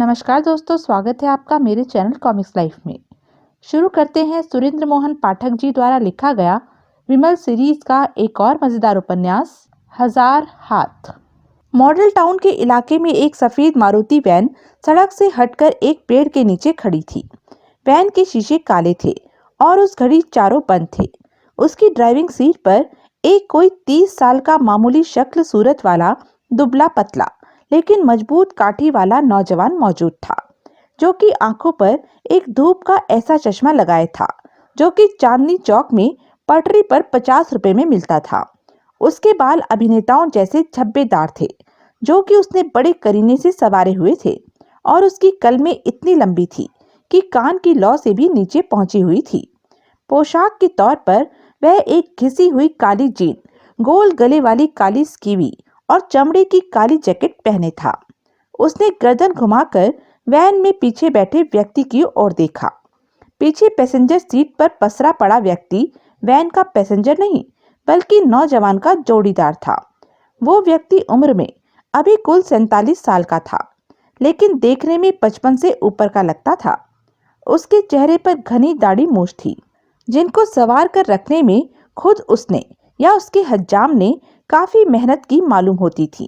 नमस्कार दोस्तों, स्वागत है आपका मेरे चैनल कॉमिक्स लाइफ में। शुरू करते हैं सुरेंद्र मोहन पाठक जी द्वारा लिखा गया विमल सीरीज का एक और मजेदार उपन्यास हजार हाथ। मॉडल टाउन के इलाके में एक सफेद मारुति वैन सड़क से हटकर एक पेड़ के नीचे खड़ी थी। वैन के शीशे काले थे और उस घड़ी चारों बंद थे। उसकी ड्राइविंग सीट पर एक कोई 30 साल का मामूली शक्ल सूरत वाला दुबला पतला लेकिन मजबूत काठी वाला नौजवान मौजूद था, जो कि आंखों पर एक धूप का ऐसा चश्मा लगाए था जो कि चांदनी चौक में पटरी पर 50 रुपए में मिलता था। उसके बाल अभिनेताओं जैसे छब्बेदार थे, जो कि उसने बड़े करीने से संवारे हुए थे, और उसकी कलमें इतनी लंबी थी कि कान की लौ से भी नीचे पहुंची हुई थी। पोशाक के तौर पर वह एक घिसी हुई काली जीन, गोल गले वाली काली स्कीवी और चमड़े की काली जैकेट पहने था। उसने गर्दन घुमाकर वैन में पीछे बैठे व्यक्ति की ओर देखा। पीछे पैसेंजर सीट पर पसरा पड़ा व्यक्ति वैन का पैसेंजर नहीं, बल्कि नौजवान का जोड़ीदार था। वो व्यक्ति उम्र में अभी कुल 47 साल का था, लेकिन देखने में 55 से ऊपर का लगता था। उसके चेहरे पर घनी दाढ़ी मूंछ थी, जिनको संवार कर रखने में खुद उसने या उसके हज्जाम ने काफी मेहनत की मालूम होती थी।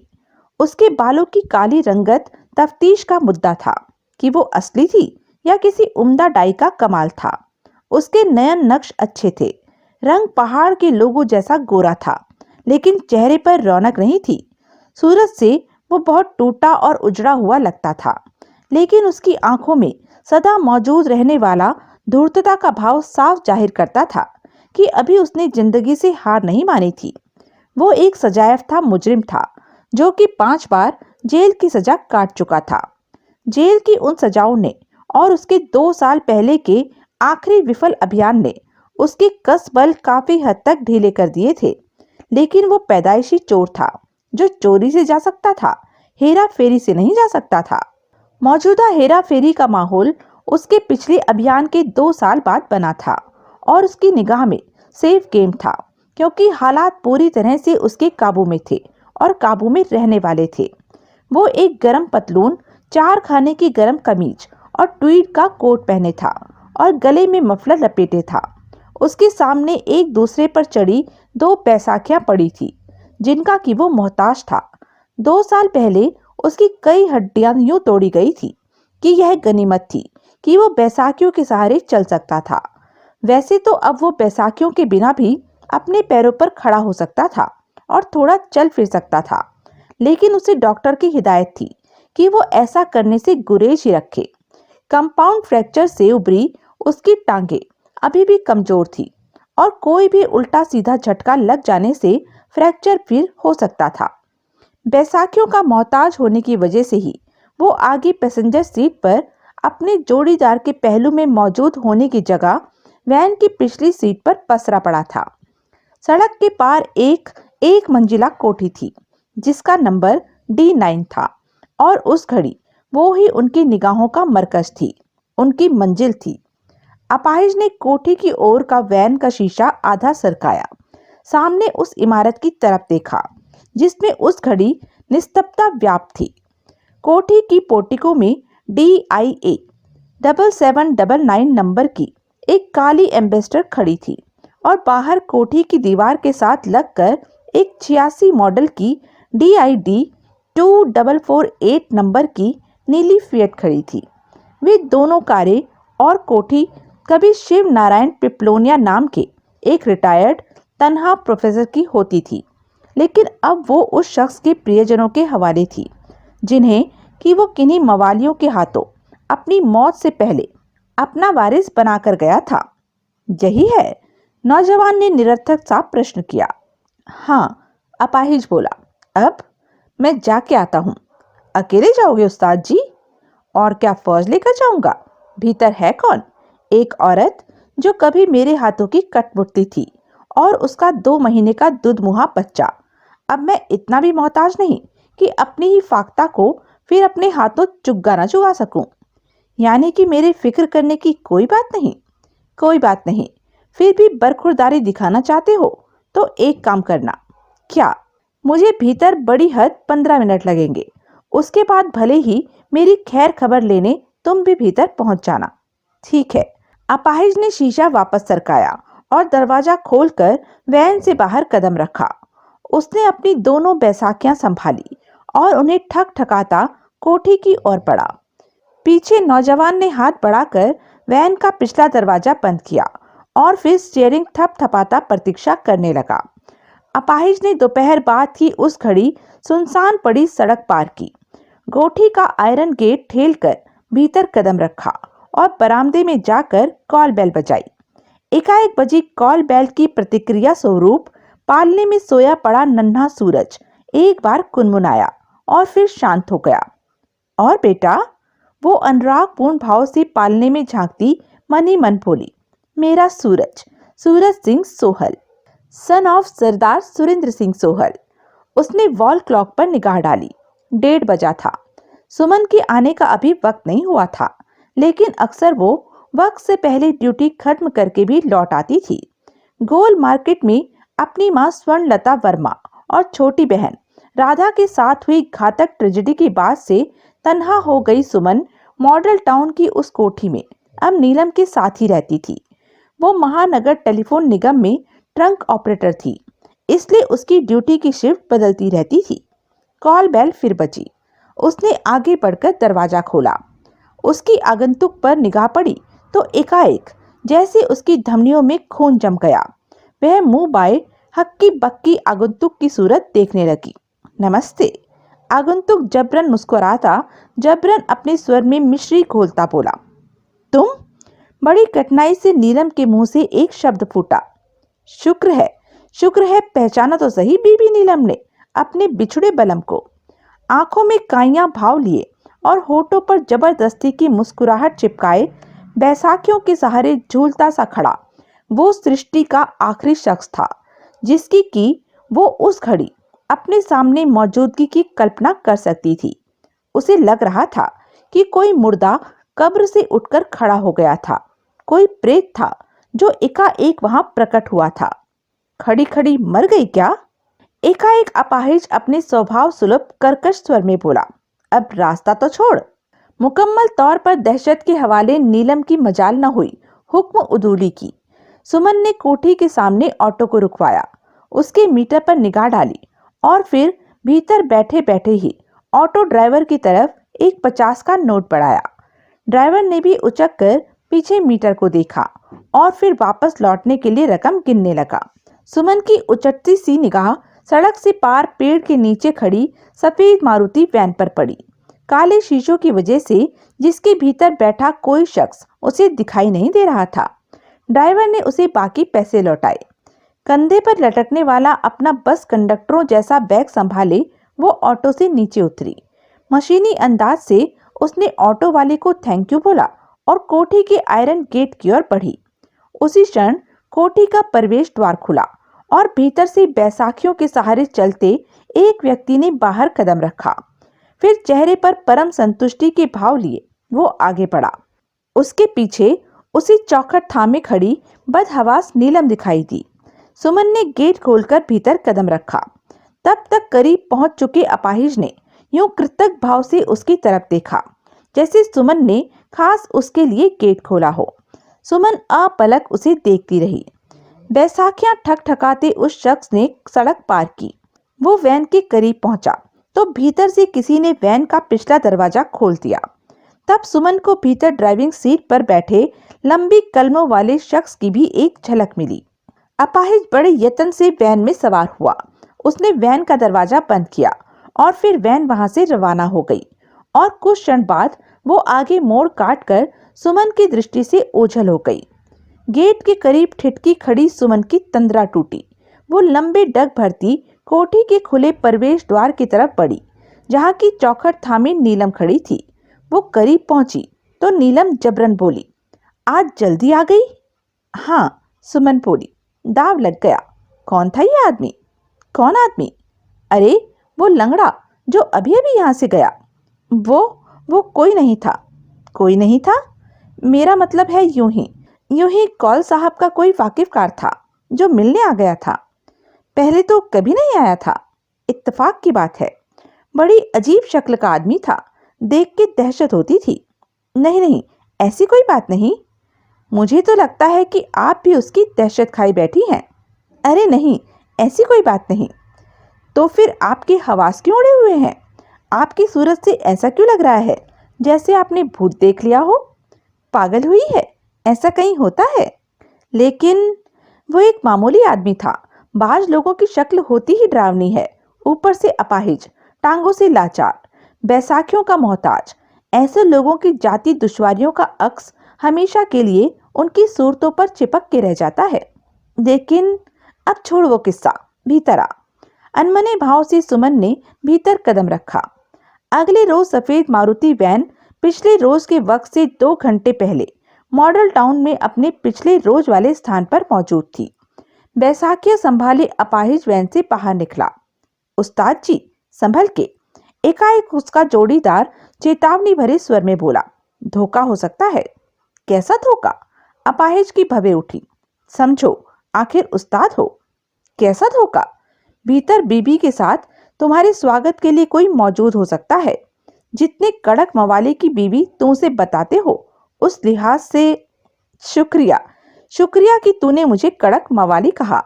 उसके बालों की काली रंगत तफ्तीश का मुद्दा था कि वो असली थी या किसी उम्दा डाई का कमाल था। उसके नयन नक्श अच्छे थे, रंग पहाड़ के लोगों जैसा गोरा था, लेकिन चेहरे पर रौनक नहीं थी। सूरत से वो बहुत टूटा और उजड़ा हुआ लगता था, लेकिन उसकी आंखों में सदा मौजूद रहने वाला धूर्तता का भाव साफ जाहिर करता था कि अभी उसने जिंदगी से हार नहीं मानी थी। वो एक सजायाफ्ता मुजरिम था, जो कि 5 बार जेल की सजा काट चुका था। जेल की उन सजाओं ने और उसके 2 साल पहले के आखिरी विफल अभियान ने उसके कसबल काफी हद तक ढीले कर दिए थे, लेकिन वो पैदाइशी चोर था, जो चोरी से जा सकता था, हेरा फेरी से नहीं जा सकता था। मौजूदा हेरा फेरी का माहौल उसके पिछले अभियान के 2 साल बाद बना था, और उसकी निगाह में सेफ गेम था, क्योंकि हालात पूरी तरह से उसके काबू में थे और काबू में रहने वाले थे। वो एक गरम पतलून, 4 खाने की गरम कमीज और ट्वीड का कोट पहने था और गले में मफलर लपेटे था। उसके सामने एक दूसरे पर चढ़ी 2 बैसाखियां पड़ी थी, जिनका कि वो मोहताज था। 2 साल पहले उसकी कई हड्डियां यूं तोड़ी गई थी कि यह गनीमत थी कि वो बैसाखियों के सहारे चल सकता था। वैसे तो अब वो बैसाखियों के बिना भी अपने पैरों पर खड़ा हो सकता था और थोड़ा चल फिर सकता था, लेकिन उसे डॉक्टर की हिदायत थी कि वो ऐसा करने से गुरेज ही रखे। कंपाउंड फ्रैक्चर से उभरी उसकी टांगे अभी भी कमजोर थी, और कोई भी उल्टा सीधा झटका लग जाने से फ्रैक्चर फिर हो सकता था। बैसाखियों का मोहताज होने की वजह से ही वो आगे पैसेंजर सीट पर अपने जोड़ीदार के पहलू में मौजूद होने की जगह वैन की पिछली सीट पर पसरा पड़ा था। सड़क के पार एक मंजिला कोठी थी, जिसका नंबर D9 था, और उस घड़ी वो ही उनकी निगाहों का मरकज थी, उनकी मंजिल थी। अपाहिज ने कोठी की ओर का वैन का शीशा आधा सरकाया, सामने उस इमारत की तरफ देखा जिसमें उस घड़ी निस्तब्धता व्याप्त थी। कोठी की पोर्टिको में DIA 7799 नंबर की एक काली एम्बेसडर खड़ी थी, और बाहर कोठी की दीवार के साथ लगकर एक 86 मॉडल की DID 2448 नंबर की नीली फिएट खड़ी थी। वे दोनों कारें और कोठी कभी शिव नारायण पिपलोनिया नाम के एक रिटायर्ड तनहा प्रोफेसर की होती थी, लेकिन अब वो उस शख्स के प्रियजनों के हवाले थी, जिन्हें कि वो किन्हीं मवालियों के हाथों अपनी मौत से पहले अपना वारिस बनाकर गया था। यही है? नौजवान ने निरर्थक सा प्रश्न किया। हाँ, अपाहिज बोला। अब मैं जाके आता हूँ। अकेले जाओगे उस्ताद जी? और क्या फौज लेकर जाऊंगा? भीतर है कौन? एक औरत जो कभी मेरे हाथों की कठपुतली थी, और उसका 2 महीने का दुधमुहा बच्चा। अब मैं इतना भी मोहताज नहीं कि अपनी ही फाख्ता को फिर अपने हाथों चुग्गा न चुगा सकूं। यानी कि मेरे फिक्र करने की कोई बात नहीं? कोई बात नहीं। फिर भी बरखुरदारी दिखाना चाहते हो तो एक काम करना। क्या? मुझे भीतर बड़ी हद 15 मिनट लगेंगे। उसके बाद भले ही मेरी खैर खबर लेने तुम भी भीतर पहुंच जाना। ठीक है। अपाहिज ने शीशा वापस सरकाया और दरवाजा खोलकर वैन से बाहर कदम रखा। उसने अपनी दोनों बैसाखियां संभाली और उन्हें ठक ठकाता कोठी की ओर बढ़ा। पीछे नौजवान ने हाथ बढ़ाकर वैन का पिछला दरवाजा बंद किया और फिर स्टीयरिंग थपथपाता प्रतीक्षा करने लगा। अपाहिज ने दोपहर बाद की उस घड़ी सुनसान पड़ी सड़क पार की, कोठी का आयरन गेट ठेलकर भीतर कदम रखा और बरामदे में जाकर कॉल बेल बजाई। एकाएक बजी कॉल बेल की प्रतिक्रिया स्वरूप पालने में सोया पड़ा नन्हा सूरज एक बार कुनमुनाया और फिर शांत हो गया। और बेटा, वो अनुरागपूर्ण भाव से पालने में झांकती मन ही मन बोली, मेरा सूरज, सूरज सिंह सोहल, सन ऑफ सरदार सुरेंद्र सिंह सोहल। उसने वॉल क्लॉक पर निगाह डाली। 1:30 बजा था। सुमन के आने का अभी वक्त नहीं हुआ था, लेकिन अक्सर वो वक्त से पहले ड्यूटी खत्म करके भी लौट आती थी। गोल मार्केट में अपनी मां स्वर्णलता वर्मा और छोटी बहन राधा के साथ हुई घातक ट्रेजेडी के बाद से तन्हा हो गई सुमन मॉडल टाउन की उस कोठी में अब नीलम के साथ ही रहती थी। वो महानगर टेलीफोन निगम में ट्रंक ऑपरेटर थी, इसलिए उसकी ड्यूटी की शिफ्ट बदलती रहती थी। कॉल बेल फिर बजी। उसने आगे बढ़कर दरवाजा खोला। उसकी आगंतुक पर निगाह पड़ी तो एकाएक जैसे उसकी धमनियों में खून जम गया। वह मुंह बाए हक्की बक्की आगंतुक की सूरत देखने लगी। नमस्ते। आगंतुक जबरन मुस्कुराता, जबरन अपने स्वर में मिश्री घोलता बोला, तुम? बड़ी कठिनाई से नीलम के मुंह से एक शब्द फूटा, शुक्र है पहचाना तो सही बीबी नीलम ने अपने बिछड़े बलम को। आंखों में काइयां भाव लिए और होठों पर जबरदस्ती की मुस्कुराहट चिपकाए बैसाखियों के सहारे झूलता सा खड़ा वो सृष्टि का आखिरी शख्स था जिसकी की वो उस घड़ी अपने सामने मौजूदगी की कल्पना कर सकती थी। उसे लग रहा था कि कोई मुर्दा कब्र से उठकर खड़ा हो गया था, कोई प्रेत था जो एकाएक वहां प्रकट हुआ था। खड़ी खड़ी मर गई क्या? एकाएक अपाहिज अपने स्वभाव सुलभ कर्कश स्वर में बोला, अब रास्ता तो छोड़। मुकम्मल तौर पर दहशत के हवाले नीलम की मजाल न हुई हुक्म उदूली की। सुमन ने कोठी के सामने ऑटो को रुकवाया, उसके मीटर पर निगाह डाली और फिर भीतर बैठे बैठे ही ऑटो ड्राइवर की तरफ एक 50 का नोट बढ़ाया। ड्राइवर ने भी उचक कर पीछे मीटर को देखा और फिर वापस लौटने के लिए रकम गिनने लगा। सुमन की उचटती सी निगाह सड़क से पार पेड़ के नीचे खड़ी सफेद मारुति वैन पर पड़ी। काले शीशों की वजह से जिसके भीतर बैठा कोई शख्स उसे दिखाई नहीं दे रहा था। ड्राइवर ने उसे बाकी पैसे लौटाए। कंधे पर लटकने वाला अपना बस कंडक्टरों जैसा बैग संभाले वो ऑटो से नीचे उतरी। मशीनी अंदाज से उसने ऑटो वाले को थैंक यू बोला और कोठी के आयरन गेट की ओर बढ़ी। उसी क्षण कोठी का प्रवेश द्वार खुला और भीतर से बैसाखियों के सहारे चलते एक व्यक्ति ने बाहर कदम रखा। फिर चेहरे पर परम संतुष्टि के भाव लिए वो आगे बढ़ा। उसके पीछे उसी चौखट थामे खड़ी बदहवास नीलम दिखाई दी। सुमन ने गेट खोलकर भीतर कदम रखा। तब तक करीब पहुंच चुके अपाहिज ने यूं कृतज्ञ भाव से उसकी तरफ देखा जैसे सुमन ने खास उसके लिए गेट खोला हो। सुमन अपलक उसे देखती रही। बैसाखियां ठकठकाते उस शख्स ने सड़क पार की। वो वैन के करीब पहुंचा तो भीतर से किसी ने वैन का पिछला दरवाजा खोल दिया। तब सुमन को भीतर ड्राइविंग सीट पर बैठे लंबी कलमों वाले शख्स की भी एक झलक मिली। अपाहिज बड़े यत्न से वैन में सवार हुआ। उसने वैन का दरवाजा बंद किया और फिर वैन वहां से रवाना हो गई और कुछ क्षण बाद वो आगे मोड़ काटकर सुमन की दृष्टि से ओझल हो गई। गेट के करीब ठिठकी खड़ी सुमन की तंद्रा टूटी। वो लंबे डग भरती कोठी के खुले प्रवेश द्वार की तरफ बढ़ी जहाँ की चौखट थामे नीलम खड़ी थी। वो करीब पहुंची तो नीलम जबरन बोली, आज जल्दी आ गई? हाँ, सुमन बोली। दाव लग गया। कौन था ये आदमी? कौन आदमी? अरे वो लंगड़ा जो अभी अभी यहाँ से गया। वो कोई नहीं था। कोई नहीं था? मेरा मतलब है यूं ही कौल साहब का कोई वाकिफकार था जो मिलने आ गया था। पहले तो कभी नहीं आया था। इत्तेफाक की बात है। बड़ी अजीब शक्ल का आदमी था। देख के दहशत होती थी। नहीं नहीं, ऐसी कोई बात नहीं। मुझे तो लगता है कि आप भी उसकी दहशत खाई बैठी हैं। अरे नहीं, ऐसी कोई बात नहीं। तो फिर आपके हवास क्यों उड़े हुए हैं? आपकी सूरत से ऐसा क्यों लग रहा है जैसे आपने भूत देख लिया हो? पागल हुई है? ऐसा कहीं होता है? लेकिन वो एक मामूली आदमी था। बाज लोगों की शक्ल होती ही डरावनी है, ऊपर से अपाहिज, टांगों से लाचार, बैसाखियों का मोहताज। ऐसे लोगों की जाति दुश्वारियों का अक्स हमेशा के लिए उनकी सूरतों पर चिपक के रह जाता है। लेकिन अब छोड़ वो किस्सा, भीतर आ। अनमने भाव से सुमन ने भीतर कदम रखा। अगले रोज सफेद मारुति वैन पिछले रोज के वक्त से 2 घंटे पहले मॉडल टाउन में अपने पिछले रोज वाले स्थान पर मौजूद थी। बैसाखिया संभाले अपाहिज वैन से बाहर निकला। उस्ताद जी, संभल के। एकाएक उसका जोड़ीदार चेतावनी भरे स्वर में बोला। धोखा हो सकता है। कैसा धोखा? अपाहिज की भवें उठी। समझो, आखिर उस्ताद हो। कैसा धोखा? भीतर बीबी के साथ तुम्हारे स्वागत के लिए कोई मौजूद हो सकता है। जितने कड़क मवाले की बीवी तुम उसे बताते हो, उस लिहाज से शुक्रिया शुक्रिया कि तूने मुझे कड़क मवाली कहा।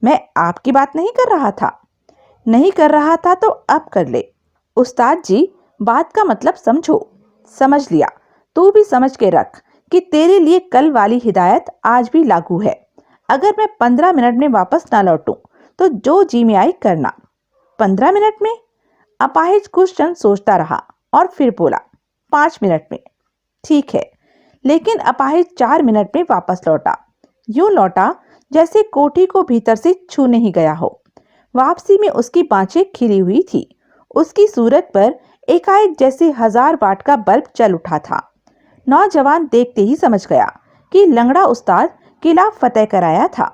मैं आपकी बात नहीं कर रहा था। नहीं कर रहा था तो अब कर ले। उस्ताद जी, बात का मतलब समझो। समझ लिया। तू भी समझ के रख कि तेरे लिए कल वाली हिदायत आज भी लागू है। अगर मैं 15 मिनट में वापस ना लौटूं तो जो जी में आई करना। 15 मिनट में? अपाहिज कुछ क्षण सोचता रहा और फिर बोला, 5 मिनट में। ठीक है। लेकिन अपाहिज 4 मिनट में वापस लौटा। यूं लौटा जैसे कोठी को भीतर से छूने ही गया हो। वापसी में उसकी बाँछें खिली हुई थी। उसकी सूरत पर एकाएक जैसे 1000 वाट का बल्ब चल उठा था। नौजवान देखते ही समझ गया कि लंगड़ा उस्ताद किला फतेह कराया था।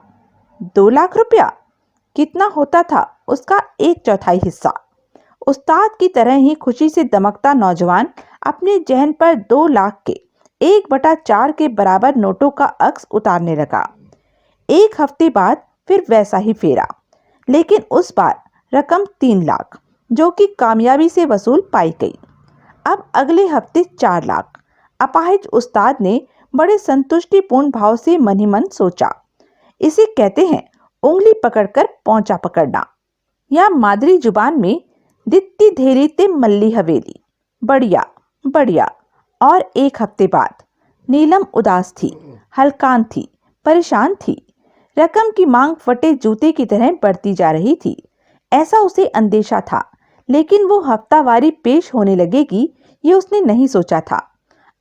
2 लाख रुपया? कितना होता था उसका 1/4 हिस्सा। उस्ताद की तरह ही खुशी से दमकता नौजवान अपने जहन पर 2 लाख के 1/4 के बराबर नोटों का अक्स उतारने लगा। 1 हफ्ते बाद फिर वैसा ही फेरा, लेकिन उस बार रकम 3 लाख, जो कि कामयाबी से वसूल पाई गई। अब अगले हफ्ते 4 लाख। अपाहिज उस्ताद ने बड़े संतुष्टिपूर्ण भाव से मन ही मन सोचा, इसे कहते हैं उंगली पकड़कर पौंचा पकड़ना, या मादरी जुबान में दित्ती धेरी ते मल्ली हवेली। बढ़िया बढ़िया। और 1 हफ्ते बाद नीलम उदास थी, हलकान थी, परेशान थी। रकम की मांग फटे जूते की तरह बढ़ती जा रही थी। ऐसा उसे अंदेशा था, लेकिन वो हफ्तावारी पेश होने लगेगी ये उसने नहीं सोचा था।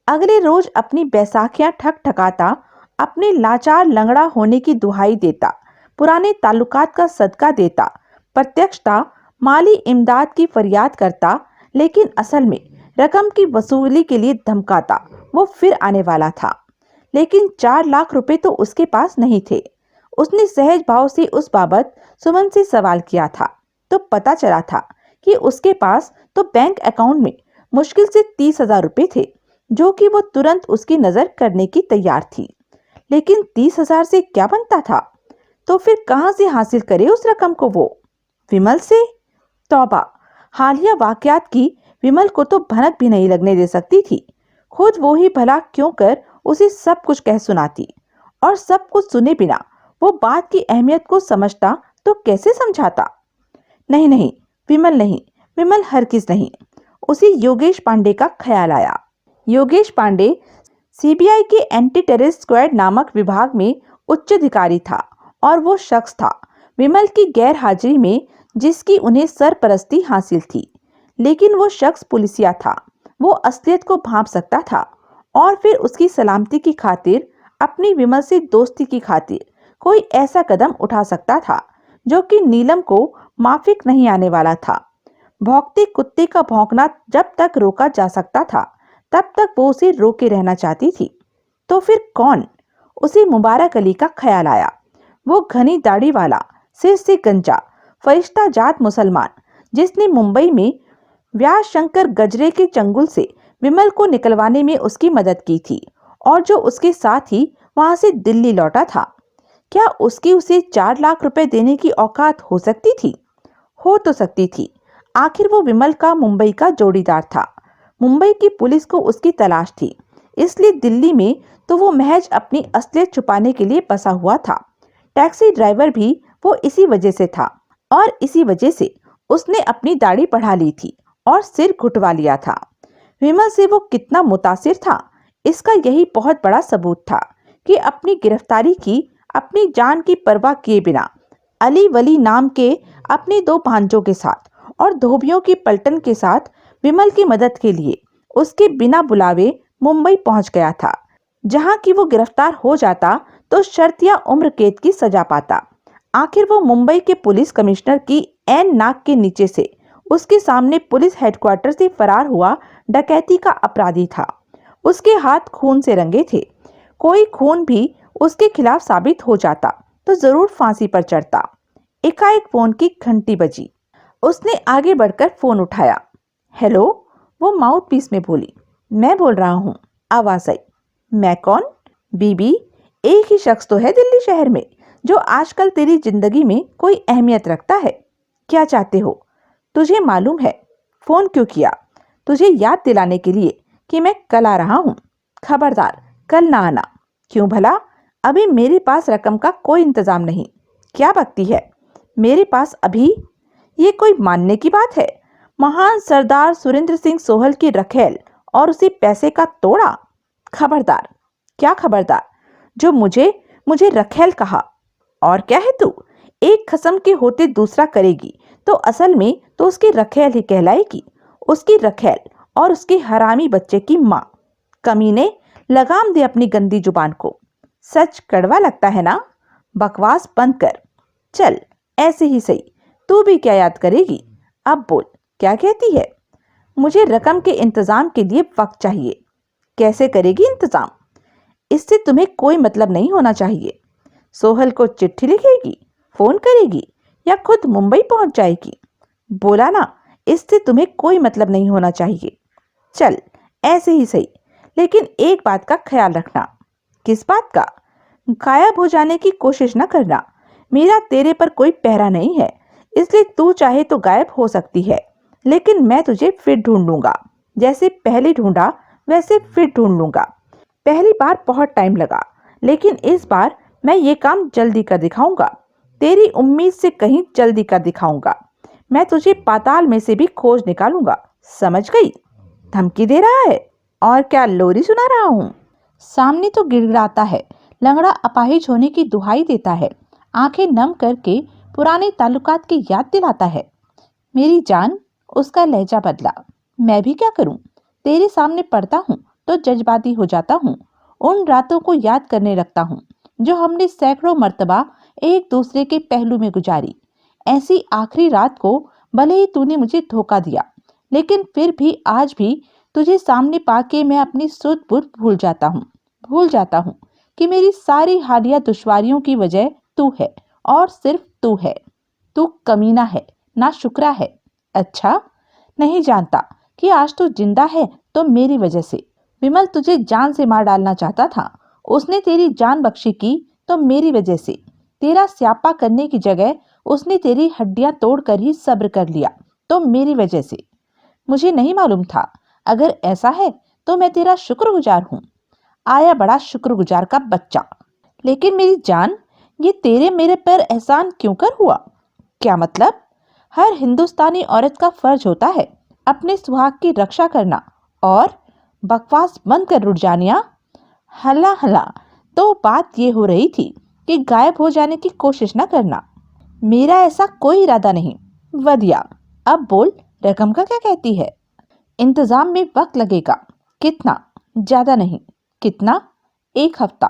अगले रोज अपनी बैसाखियां ठकठकाता, अपने लाचार लंगड़ा होने की दुहाई देता, पुराने ताल्लुकात का सदका देता, प्रत्यक्षता माली इमदाद की फरियाद करता, लेकिन असल में रकम की वसूली के लिए धमकाता वो फिर आने वाला था। लेकिन 4 लाख रुपए तो उसके पास नहीं थे। उसने सहज भाव से उस बाबत सुमन से सवाल किया था तो पता चला था कि उसके पास तो बैंक अकाउंट में मुश्किल से 30,000 रुपए थे, जो कि वो तुरंत उसकी नजर करने की तैयार थी। लेकिन 30,000 से क्या बनता था? तो फिर कहां से हासिल करे उस रकम को वो? विमल से? तौबा, हालिया वाकयात की विमल को तो भनक भी नहीं लगने दे सकती थी। खुद वो ही भला क्यों कर उसे सब कुछ कह सुनाती, और सब कुछ सुने बिना वो बात की अहमियत को समझता तो कैसे समझाता? नहीं नहीं, विमल नहीं, विमल हरगिज नहीं। उसे योगेश पांडे का ख्याल आया। योगेश पांडे सीबीआई के एंटी टेररिस्ट स्क्वाड नामक विभाग में उच्च अधिकारी था, और वो शख्स था विमल की गैर हाजिरी में जिसकी उन्हें सरपरस्ती हासिल थी। लेकिन वो शख्स पुलिसिया था। वो असलियत को भांप सकता था, और फिर उसकी सलामती की खातिर, अपनी विमल से दोस्ती की खातिर कोई ऐसा कदम उठा सकता था जो कि नीलम को माफिक नहीं आने वाला था। भौंकते कुत्ते का भौंकना जब तक रोका जा सकता था, तब तक वो उसे रोके रहना चाहती थी। तो फिर कौन? उसे मुबारक अली का ख्याल आया। वो घनी दाढ़ी वाला, सिर से गंजा, फरिश्ता जात मुसलमान, जिसने मुंबई में व्यासशंकर गजरे के चंगुल से विमल को निकलवाने में उसकी मदद की थी, और जो उसके साथ ही वहां से दिल्ली लौटा था। क्या उसकी उसे 4 लाख रुपए देने की औकात हो सकती थी? हो तो सकती थी। आखिर वो विमल का मुंबई का जोड़ीदार था। मुंबई की पुलिस को उसकी तलाश थी, इसलिए दिल्ली में तो वो महज अपनी असलियत छुपाने के लिए बसा हुआ था। टैक्सी ड्राइवर भी वो इसी वजह से था, और इसी वजह से उसने अपनी दाढ़ी बढ़ा ली थी और सिर घुटवा लिया था। विमल से वो कितना मुतासिर था, इसका यही बहुत बड़ा सबूत था कि अपनी गिरफ्तारी की अपनी जान की परवाह किए बिना अली वली नाम के अपने 2 भांजों के साथ और धोबियों की पलटन के साथ विमल की मदद के लिए उसके बिना बुलावे मुंबई पहुंच गया था, जहां कि वो गिरफ्तार हो जाता तो शर्त या उम्र कैद की सजा पाता। आखिर वो मुंबई के पुलिस कमिश्नर की ऐन नाक के नीचे से उसके सामने पुलिस हेडक्वार्टर से फरार हुआ डकैती का अपराधी था। उसके हाथ खून से रंगे थे। कोई खून भी उसके खिलाफ साबित हो जाता तो जरूर फांसी पर चढ़ता। एकाएक फोन की घंटी बजी। उसने आगे बढ़कर फोन उठाया। हेलो, वो माउथ पीस में बोली। मैं बोल रहा हूँ, आवाज आई। मैं कौन? बीबी, एक ही शख्स तो है दिल्ली शहर में जो आजकल तेरी जिंदगी में कोई अहमियत रखता है। क्या चाहते हो? तुझे मालूम है फोन क्यों किया? तुझे याद दिलाने के लिए कि मैं कल आ रहा हूँ। खबरदार, कल ना आना। क्यों भला? अभी मेरे पास रकम का कोई इंतजाम नहीं। क्या बकती है? मेरे पास अभी? ये कोई मानने की बात है? महान सरदार सुरेंद्र सिंह सोहल की रखेल और उसी पैसे का तोड़ा? खबरदार। क्या खबरदार? जो मुझे मुझे रखेल कहा। और क्या है तू? एक खसम के होते दूसरा करेगी तो असल में तो उसकी रखेल ही कहलाएगी। उसकी रखेल और उसके हरामी बच्चे की माँ। कमीने, लगाम दे अपनी गंदी जुबान को। सच कड़वा लगता है ना? बकवास बंद कर। चल, ऐसे ही सही। तू भी क्या याद करेगी? अब बोल, क्या कहती है? मुझे रकम के इंतजाम के लिए वक्त चाहिए। कैसे करेगी इंतजाम? इससे तुम्हें कोई मतलब नहीं होना चाहिए। सोहल को चिट्ठी लिखेगी, फोन करेगी या खुद मुंबई पहुंच जाएगी? बोला ना, इससे तुम्हें कोई मतलब नहीं होना चाहिए। चल, ऐसे ही सही, लेकिन एक बात का ख्याल रखना। किस बात का? गायब हो जाने की कोशिश न करना। मेरा तेरे पर कोई पहरा नहीं है, इसलिए तू चाहे तो गायब हो सकती है, लेकिन मैं तुझे फिर ढूंढ लूंगा। जैसे पहले ढूंढा वैसे फिर ढूंढ लूंगा। पहली बार बहुत टाइम लगा, लेकिन इस बार मैं ये काम जल्दी कर दिखाऊंगा। तेरी उम्मीद से कहीं जल्दी कर दिखाऊंगा। मैं तुझे पाताल में से भी खोज निकालूंगा। समझ गई? धमकी दे रहा है? और क्या लोरी सुना रहा हूँ? सामने तो गिड़गिड़ाता है, लंगड़ा अपाहिज होने की दुहाई देता है, आंखें नम करके पुराने ताल्लुकात की याद दिलाता है। मेरी जान, उसका लहजा बदला। मैं भी क्या करूं? तेरे सामने पढ़ता हूं तो जज्बाती हो जाता हूं। उन रातों को याद करने लगता हूं जो हमने सैकड़ों मर्तबा एक दूसरे के पहलू में गुजारी। ऐसी आखिरी रात को भले ही तूने मुझे धोखा दिया, लेकिन फिर भी आज भी तुझे सामने पाके मैं अपनी सुध बुध भूल जाता हूँ कि मेरी सारी हालिया दुश्वारियों की वजह तू है और सिर्फ तू है। तू कमीना है, ना शुक्रा है। अच्छा, नहीं जानता कि आज तू जिंदा है तो मेरी वजह से। विमल तुझे जान से मार डालना चाहता था। उसने तेरी जान बख्शी की तो मेरी वजह से। तेरा स्यापा करने की जगह उसने तेरी हड्डियां तोड़कर ही सब्र कर लिया तो मेरी वजह से। मुझे नहीं मालूम था। अगर ऐसा है तो मैं तेरा शुक्रगुजार हूँ। आया बड़ा शुक्रगुजार का बच्चा। लेकिन मेरी जान, ये तेरे मेरे पर एहसान क्यों कर हुआ? क्या मतलब? हर हिंदुस्तानी औरत का फर्ज होता है अपने सुहाग की रक्षा करना। और बकवास बंद कर रुडजानिया। हला हला, तो बात ये हो रही थी कि गायब हो जाने की कोशिश न करना। मेरा ऐसा कोई इरादा नहीं। वदिया, अब बोल, रकम का क्या कहती है? इंतजाम में वक्त लगेगा। कितना? ज्यादा नहीं। कितना? 1 हफ्ता।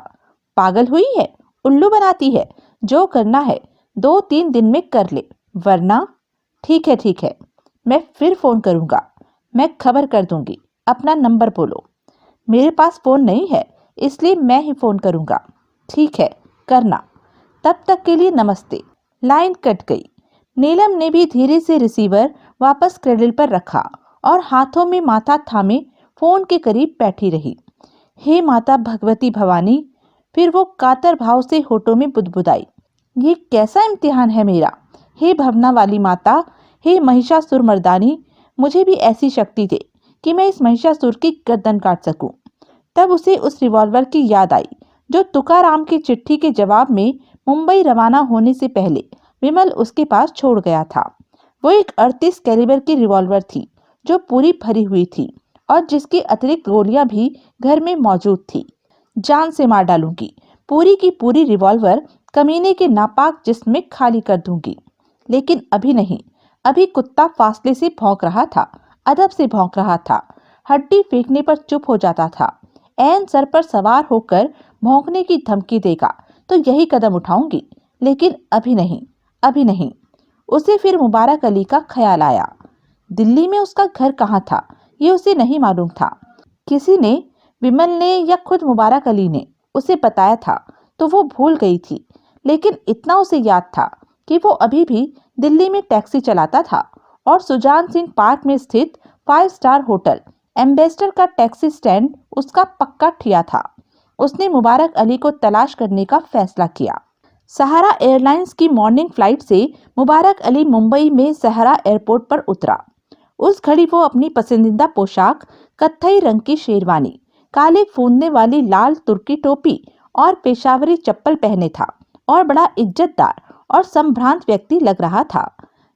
पागल हुई है? उल्लू बनाती है? जो करना है 2-3 दिन में कर ले, वरना। ठीक है, मैं फिर फोन करूंगा। मैं खबर कर दूंगी। अपना नंबर बोलो। मेरे पास फोन नहीं है, इसलिए मैं ही फोन करूंगा। ठीक है, करना। तब तक के लिए नमस्ते। लाइन कट गई। नीलम ने भी धीरे से रिसीवर वापस क्रेडल पर रखा और हाथों में माथा थामे फोन के करीब बैठी रही। हे माता भगवती भवानी, फिर वो कातर भाव से होठों में बुदबुदाई। ये कैसा इम्तिहान है मेरा? हे भवना वाली माता, हे महिषासुर मर्दानी, मुझे भी ऐसी शक्ति दे कि मैं इस महिषासुर की गर्दन काट सकूं। तब उसे उस रिवॉल्वर की याद आई जो तुकाराम की चिट्ठी के जवाब में मुंबई रवाना होने से पहले विमल उसके पास छोड़ गया था। वो एक 38 कैलिबर की रिवॉल्वर थी जो पूरी भरी हुई थी और जिसकी अतिरिक्त गोलियां भी घर में मौजूद थी। जान से मार डालूंगी, पूरी की पूरी रिवॉल्वर कमीने के नापाक जिस्म में खाली कर दूंगी। लेकिन अभी नहीं। अभी कुत्ता फासले से भौंक रहा था, अदब से भौंक रहा था। हड्डी फेंकने पर चुप हो जाता था। ऐन सर पर सवार होकर भौंकने की धमकी देगा तो यही कदम उठाऊंगी। लेकिन अभी नहीं, अभी नहीं। उसे फिर मुबारक अली का ख्याल आया। दिल्ली में उसका घर कहाँ था ये उसे नहीं मालूम था। किसी ने, विमल ने या खुद मुबारक अली ने उसे बताया था तो वो भूल गई थी। लेकिन इतना उसे याद था कि वो अभी भी दिल्ली में टैक्सी चलाता था और सुजान सिंह पार्क में स्थित 5 स्टार होटल एम्बेसडर का टैक्सी स्टैंड उसका पक्का ठिया था। उसने मुबारक अली को तलाश करने का फैसला किया। सहारा एयरलाइंस की मॉर्निंग फ्लाइट से मुबारक अली मुंबई में सहारा एयरपोर्ट पर उतरा। उस घड़ी वो अपनी पसंदीदा पोशाक कत्थई रंग की शेरवानी, काले फूंदने वाली लाल तुर्की टोपी और पेशावरी चप्पल पहने था और बड़ा इज्जतदार और संभ्रांत व्यक्ति लग रहा था।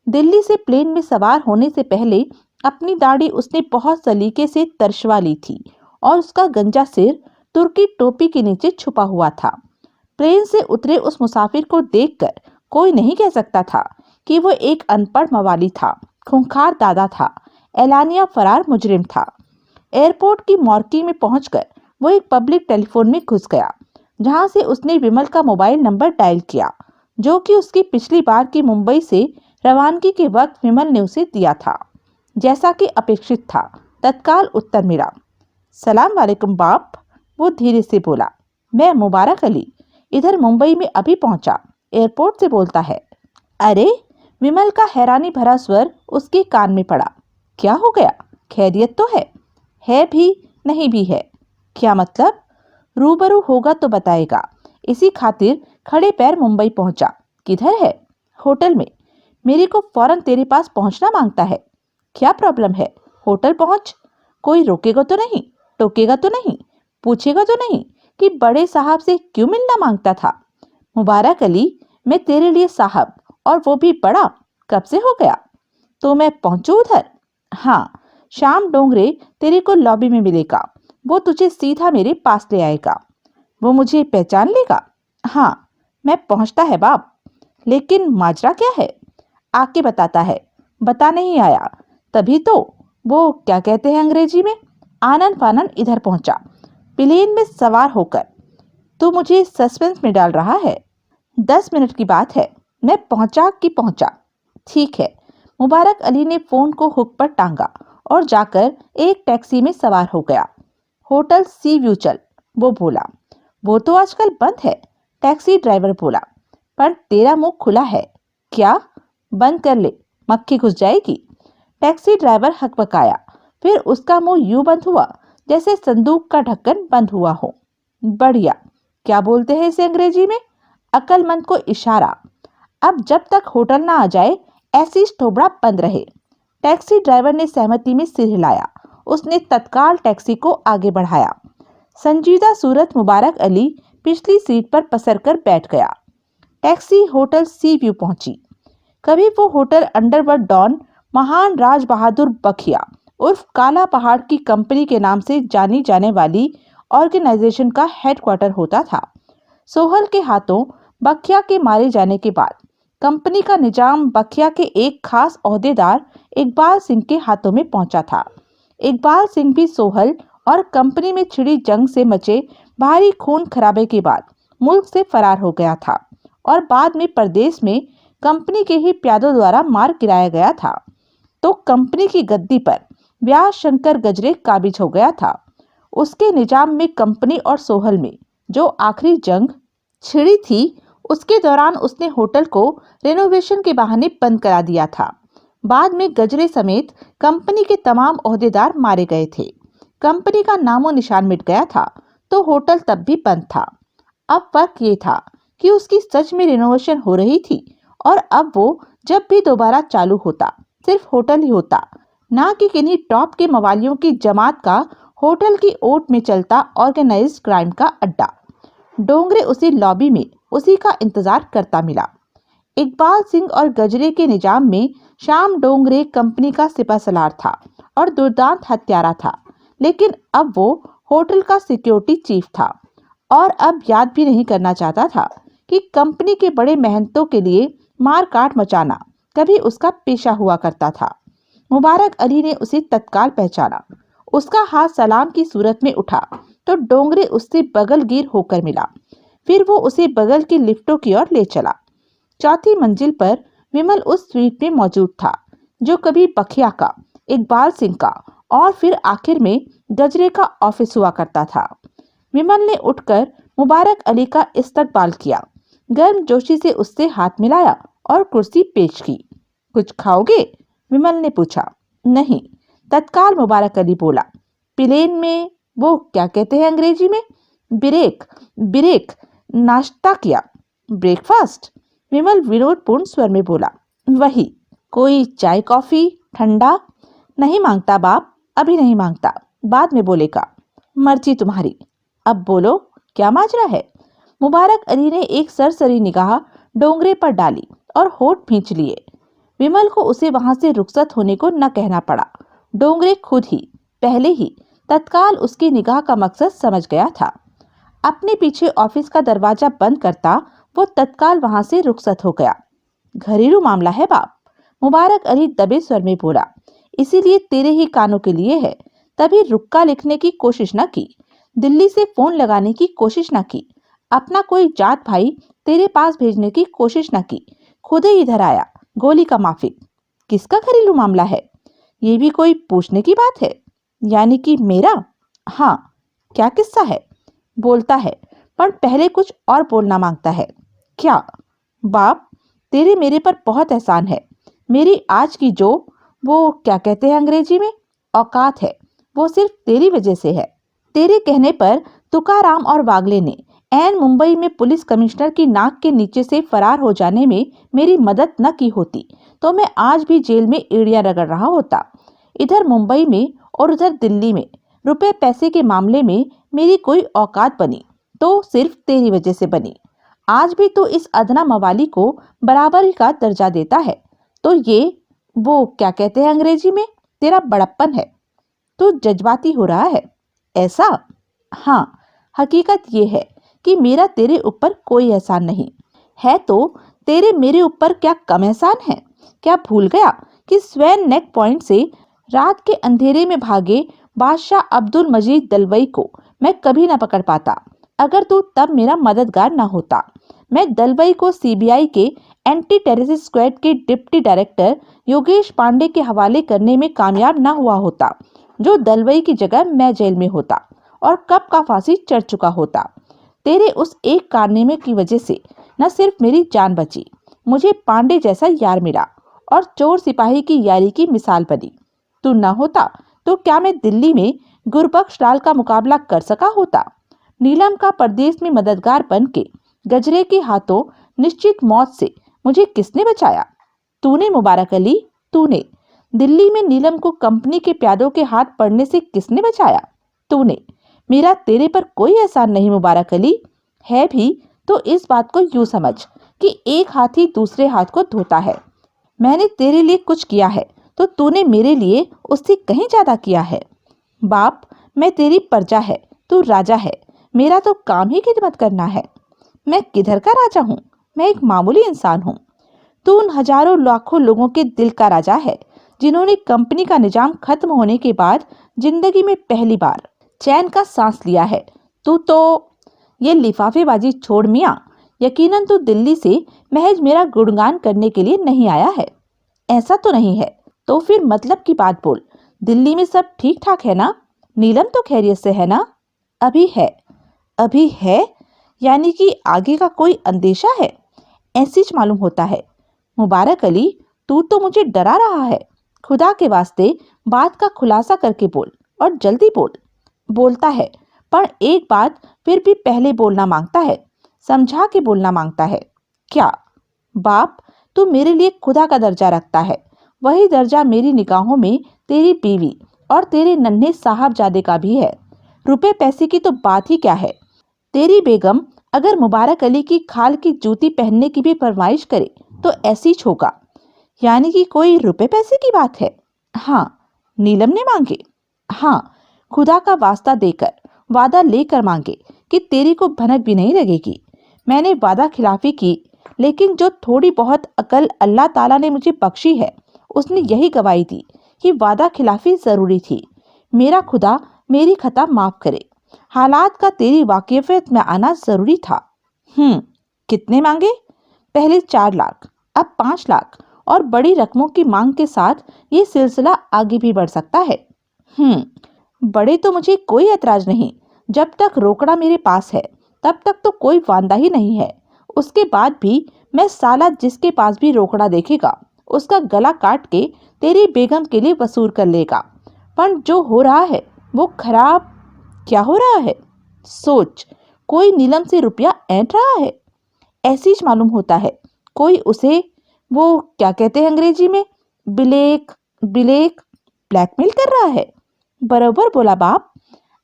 दिल्ली से प्लेन में सवार होने से पहले अपनी दाढ़ी उसने बहुत सलीके से तरशवा ली थी और उसका गंजा सिर तुर्की टोपी के नीचे छुपा हुआ था। प्लेन से उतरे उस मुसाफिर को देखकर कोई नहीं कह सकता था कि वो एक अनपढ़ मवाली था, खूंखार दादा था, एलानिया फरार मुजरिम था। एयरपोर्ट की मॉर्की में पहुंचकर वो एक पब्लिक टेलीफोन में घुस गया, जहां से उसने विमल का मोबाइल नंबर डायल किया, जो कि उसकी पिछली बार की मुंबई से रवानगी के वक्त विमल ने उसे दिया था। जैसा कि अपेक्षित था, तत्काल उत्तर मिला। सलाम वालेकुम बाप, वो धीरे से बोला। मैं मुबारक अली, इधर मुंबई में अभी पहुंचा, एयरपोर्ट से बोलता है। अरे, विमल का हैरानी भरा स्वर उसके कान में पड़ा। क्या हो गया? खैरियत तो है भी नहीं भी है। क्या मतलब? रूबरू होगा तो बताएगा। इसी खातिर खड़े पैर मुंबई पहुंचा। किधर है? होटल में। मेरे को फौरन तेरे पास पहुंचना मांगता है। क्या प्रॉब्लम है? होटल पहुंच। कोई रोकेगा तो नहीं, टोकेगा तो नहीं, पूछेगा तो नहीं कि बड़े साहब से क्यों मिलना मांगता था? मुबारक अली, मैं तेरे लिए साहब, और वो भी बड़ा, कब से हो गया? तो मैं पहुंचू उधर? हाँ, शाम डोंगरे तेरे को लॉबी में मिलेगा। वो तुझे सीधा मेरे पास ले आएगा। वो मुझे पहचान लेगा? हाँ, मैं पहुंचता है बाप। लेकिन माजरा क्या है? आके बताता है। बता नहीं आया तभी तो। वो क्या कहते हैं अंग्रेजी में? आनन फानन इधर पहुंचा, प्लेन में सवार होकर। तू मुझे सस्पेंस में डाल रहा है। 10 मिनट की बात है, मैं पहुंचा कि पहुंचा। ठीक है। मुबारक अली ने फोन को हुक पर टांगा और जाकर एक टैक्सी में सवार हो गया। होटल सी व्यू चल, वो बोला। वो तो आजकल बंद है, टैक्सी ड्राइवर बोला। पर तेरा मुंह खुला है। क्या? बंद कर ले, मक्खी घुस जाएगी। टैक्सी ड्राइवर हकबकाया, फिर उसका मुंह यूं बंद हुआ जैसे संदूक का ढक्कन बंद हुआ हो। बढ़िया। क्या बोलते हैं इसे अंग्रेजी में? अक्लमंद को इशारा। अब जब तक होटल ना आ जाए ऐसी ठोबड़ा बंद रहे। टैक्सी ड्राइवर ने सहमति में सिर हिलाया। उसने तत्काल टैक्सी को आगे बढ़ाया। संजीदा सूरत मुबारक अली पिछली सीट पर पसरकर बैठ गया। टैक्सी होटल सी व्यू पहुंची। कभी वो होटल अंडरवर्ल्ड डॉन महान राज बहादुर बखिया उर्फ काला पहाड़ की कंपनी के नाम से जानी जाने वाली ऑर्गेनाइजेशन का हेडक्वार्टर होता था। सोहल के हाथों बखिया के मारे जाने के बाद कंपनी का निजाम बखिया के एक खास ओहदेदार इकबाल सिंह के हाथों में पहुंचा था। इकबाल सिंह भी सोहल और कंपनी में छिड़ी जंग से मचे भारी खून खराबे के बाद मुल्क से फरार हो गया था और बाद में प्रदेश में कंपनी के ही प्यादों द्वारा मार गिराया गया था। तो कंपनी की गद्दी पर व्यास शंकर गजरे काबिज हो गया था। उसके निजाम में कंपनी और सोहल में जो आखिरी जंग छिड़ी थी, उसके दौरान उसने होटल को रेनोवेशन के बहाने बंद करा दिया था। बाद में गजरे समेत कंपनी के तमाम ओहदेदार मारे गए थे। कंपनी का नामो निशान मिट गया था, तो होटल तब भी बंद था। अब फर्क ये था कि उसकी सच में रिनोवेशन हो रही थी और अब वो जब भी दोबारा चालू होता सिर्फ होटल ही होता, ना कि किन्हीं टॉप के मवालियों की जमात का होटल की ओट में चलता ऑर्गेनाइज्ड क्राइम का अड्डा। डोंगरे उसी लॉबी में उसी का इंतजार करता मिला। इकबाल सिंह और गजरे के निजाम में श्याम डोंगरे कंपनी का सिपहसालार था और दुर्दांत हत्यारा था, लेकिन अब वो होटल का सिक्योरिटी चीफ था और अब याद भी नहीं करना चाहता था कि कंपनी के बड़े मेहनतों के लिए मार काट मचाना कभी उसका पेशा हुआ करता था। मुबारक अली ने उसे तत्काल पहचाना। उसका हाथ सलाम की सूरत में उठा तो डोंगरे उससे बगलगीर होकर मिला। फिर वो उसे बगल की लिफ्टों की ओर ले चला। चौथी मंजिल पर विमल उस स्वीट में मौजूद था जो कभी बखिया का, इकबाल सिंह का और फिर आखिर में गजरे का ऑफिस हुआ करता था। विमल ने उठकर मुबारक अली का इस्तकबाल किया, गर्मजोशी से उससे हाथ मिलाया और कुर्सी पेश की। कुछ खाओगे? विमल ने पूछा। नहीं, तत्काल मुबारक अली बोला। प्लेन में वो क्या कहते हैं अंग्रेजी में? ब्रेक। ब्रेक। नाश्ता किया? ब्रेकफास्ट? विमल विनोदपूर्ण स्वर में बोला। वही। कोई चाय कॉफी ठंडा? नहीं मांगता बाप, अभी नहीं मांगता, बाद में बोलेगा। मर्जी तुम्हारी। अब बोलो, क्या माजरा है? मुबारक अली ने एक सरसरी निगाह डोंगरे पर डाली और होठ भींच लिए। विमल को उसे वहां से रुखसत होने को न कहना पड़ा। डोंगरे खुद ही पहले ही तत्काल उसकी निगाह का मकसद समझ गया था। अपने पीछे ऑफिस का दरवाजा बंद करता वो तत्काल वहां से रुखसत हो गया। घरेलू मामला है बाप, मुबारक अली दबे स्वर में बोला। इसीलिए तेरे ही कानों के लिए है। तभी रुक्का लिखने की कोशिश न की, दिल्ली से फोन लगाने की कोशिश न की, अपना कोई जात भाई तेरे पास भेजने की कोशिश न की, खुद ही इधर आया गोली का माफिक। किसका घरेलू मामला है? ये भी कोई पूछने की बात है? यानी कि मेरा? हाँ, क्या किस्सा है? बोलता है, पर पहले कुछ और बोलना मांगता है। क्या? बाप, तेरे मेरे पर बहुत एहसान है। मेरी आज की जो वो क्या कहते हैं अंग्रेजी में औकात है, वो सिर्फ तेरी वजह से है। तेरे कहने पर तुकाराम और वागले ने एन मुंबई में पुलिस कमिश्नर की नाक के नीचे से फरार हो जाने में मेरी मदद न की होती तो मैं आज भी जेल में एड़ियां रगड़ रहा होता। इधर मुंबई में और उधर दिल्ली में रुपए पैसे के मामले में मेरी कोई औकात बनी तो सिर्फ तेरी वजह से बनी। आज भी तो इस अदना मवाली को बराबरी का दर्जा देता है, तो ये वो क्या कहते हैं अंग्रेजी में तेरा बड़प्पन है। तो जज्बाती हो रहा है ऐसा? हाँ, हकीकत ये है कि मेरा तेरे ऊपर कोई एहसान नहीं है। तो तेरे मेरे ऊपर क्या कम एहसान है? क्या भूल गया कि स्वैन नेक पॉइंट से रात के अंधेरे में भागे बादशाह अब्दुल मजीद दलवई को मैं कभी न पकड़ पाता अगर तू तब मेरा मददगार न होता। मैं दलवई को सीबीआई के एंटी टेररिस्ट स्क्वाड के डिप्टी डायरेक्टर योगेश पांडे के हवाले करने में कामयाब न हुआ होता, जो दलवई की जगह मैं जेल में होता और कब का फांसी चढ़ चुका होता। तेरे उस एक कारनामे की वजह से न सिर्फ मेरी जान बची, मुझे पांडे जैसा यार मिला और चोर सिपाही की यारी की मिसाल बनी। तू न होता तो क्या मैं दिल्ली में गुरबख्श लाल का मुकाबला कर सका होता? नीलम का परदेश में मददगार बन के गजरे के हाथों निश्चित मौत से मुझे किसने बचाया? तूने मुबारक अली, तूने। दिल्ली में नीलम को कंपनी के प्यादों के हाथ पड़ने से किसने बचाया? तूने। मेरा तेरे पर कोई एहसान नहीं मुबारक अली। है भी तो इस बात को यूं समझ कि एक हाथ ही दूसरे हाथ को धोता है। मैंने तेरे लिए कुछ किया है तो तूने मेरे लिए उससे कहीं ज्यादा किया है। बाप, मैं तेरी प्रजा है, तू राजा है। मेरा तो काम ही खिदमत करना है। मैं किधर का राजा हूँ? मैं एक मामूली इंसान हूँ। तू उन हजारों लाखों लोगों के दिल का राजा है जिन्होंने कंपनी का निजाम खत्म होने के बाद जिंदगी में पहली बार चैन का सांस लिया है। तू तो ये लिफाफेबाजी छोड़ मियाँ, यकीनन तू दिल्ली से महज मेरा गुणगान करने के लिए नहीं आया है। ऐसा तो नहीं है। तो फिर मतलब की बात बोल। दिल्ली में सब ठीक ठाक है ना? नीलम तो खैरियत से है ना? अभी है। अभी है? यानी कि आगे का कोई अंदेशा है? ऐसी मालूम होता है। मुबारक अली, तू तो मुझे डरा रहा है। खुदा के वास्ते बात का खुलासा करके बोल और जल्दी बोल। बोलता है, पर एक बात फिर भी पहले बोलना मांगता है, समझा के बोलना मांगता है। क्या? बाप, तू मेरे लिए खुदा का दर्जा रखता है, वही दर्जा मेरी निगाहों में तेरी बीवी और तेरे नन्हे साहबजादे का भी है। रुपए पैसे की तो बात ही क्या है। तेरी बेगम अगर मुबारक अली की खाल की जूती पहनने की भी फरमाइश करे तो ऐसी होगा। यानी कि कोई रुपए पैसे की बात है। हाँ, नीलम ने मांगे। हाँ, खुदा का वास्ता देकर वादा लेकर मांगे कि तेरी को भनक भी नहीं लगेगी। मैंने वादा खिलाफी की, लेकिन जो थोड़ी बहुत अकल अल्लाह ताला ने मुझे बख्शी है उसने यही गवाही दी कि वादा खिलाफी जरूरी थी। मेरा खुदा मेरी खता माफ करे। हालात का तेरी वाकिफियत में आना जरूरी था। कितने मांगे? पहले 4 लाख, अब 5 लाख और बड़ी रकमों की मांग के साथ ये सिलसिला आगे भी बढ़ सकता है। बड़े तो मुझे कोई एतराज नहीं। जब तक रोकड़ा मेरे पास है तब तक तो कोई वांदा ही नहीं है। उसके बाद भी मैं साला जिसके पास भी रोकड़ा देखेगा उसका गला काट के तेरी बेगम के लिए वसूल कर लेगा। पर जो हो रहा है वो खराब। क्या हो रहा है? सोच, कोई नीलम से रुपया ऐंठ रहा है। ऐसी ही मालूम होता है। कोई उसे, वो क्या कहते हैं अंग्रेजी में, बिलेक बिलेक ब्लैकमेल कर रहा है। बराबर बोला बाप।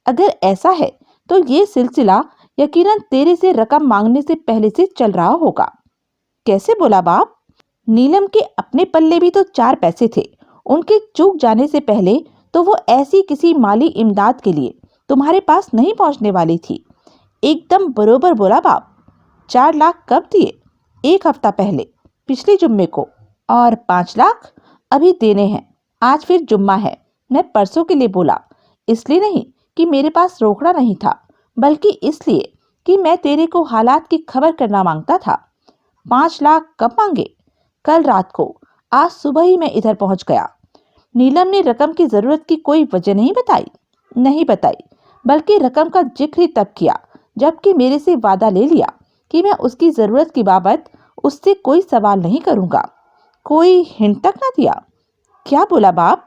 अगर ऐसा है तो ये सिलसिला यकीनन तेरे से रकम मांगने से पहले से चल रहा होगा। कैसे बोला बाप? नीलम के अपने पल्ले भी तो 4 पैसे थे। उनके चूक जाने से पहले तो वो ऐसी किसी माली इमदाद के लिए तुम्हारे पास नहीं पहुंचने वाली थी। एकदम बरोबर बोला बाप। 4 लाख कब दिए? 1 हफ्ता पहले, पिछले जुम्मे को। और 5 लाख अभी देने हैं। आज फिर जुम्मा है। मैं परसों के लिए बोला, इसलिए नहीं कि मेरे पास रोकड़ा नहीं था, बल्कि इसलिए कि मैं तेरे को हालात की खबर करना मांगता था। 5 लाख कब मांगे? कल रात को। आज सुबह ही मैं इधर पहुंच गया। नीलम ने रकम की जरूरत की कोई वजह नहीं बताई, बल्कि रकम का जिक्र ही तब किया जबकि मेरे से वादा ले लिया कि मैं उसकी जरूरत की बाबत उससे कोई सवाल नहीं करूंगा। कोई हिंट तक ना दिया। क्या बोला बाप?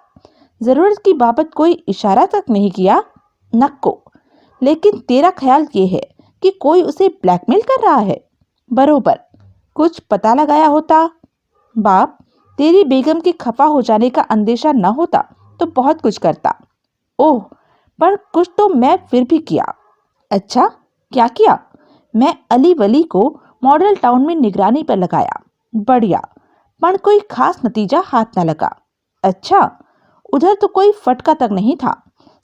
जरूरत की बाबत कोई इशारा तक नहीं किया? नक्को। लेकिन तेरा ख्याल ये है कि कोई उसे ब्लैकमेल कर रहा है। बरोबर। कुछ पता लगाया होता। बाप, तेरी बेगम के खफा हो जाने का अंदेशा न होता तो बहुत कुछ करता। ओह, पर कुछ तो मैं फिर भी किया। अच्छा, क्या किया? मैं अली वली को मॉडल टाउन में निगरानी पर लगाया। बढ़िया, पर कोई खास नतीजा हाथ न लगा। अच्छा, उधर तो कोई फटका तक नहीं था,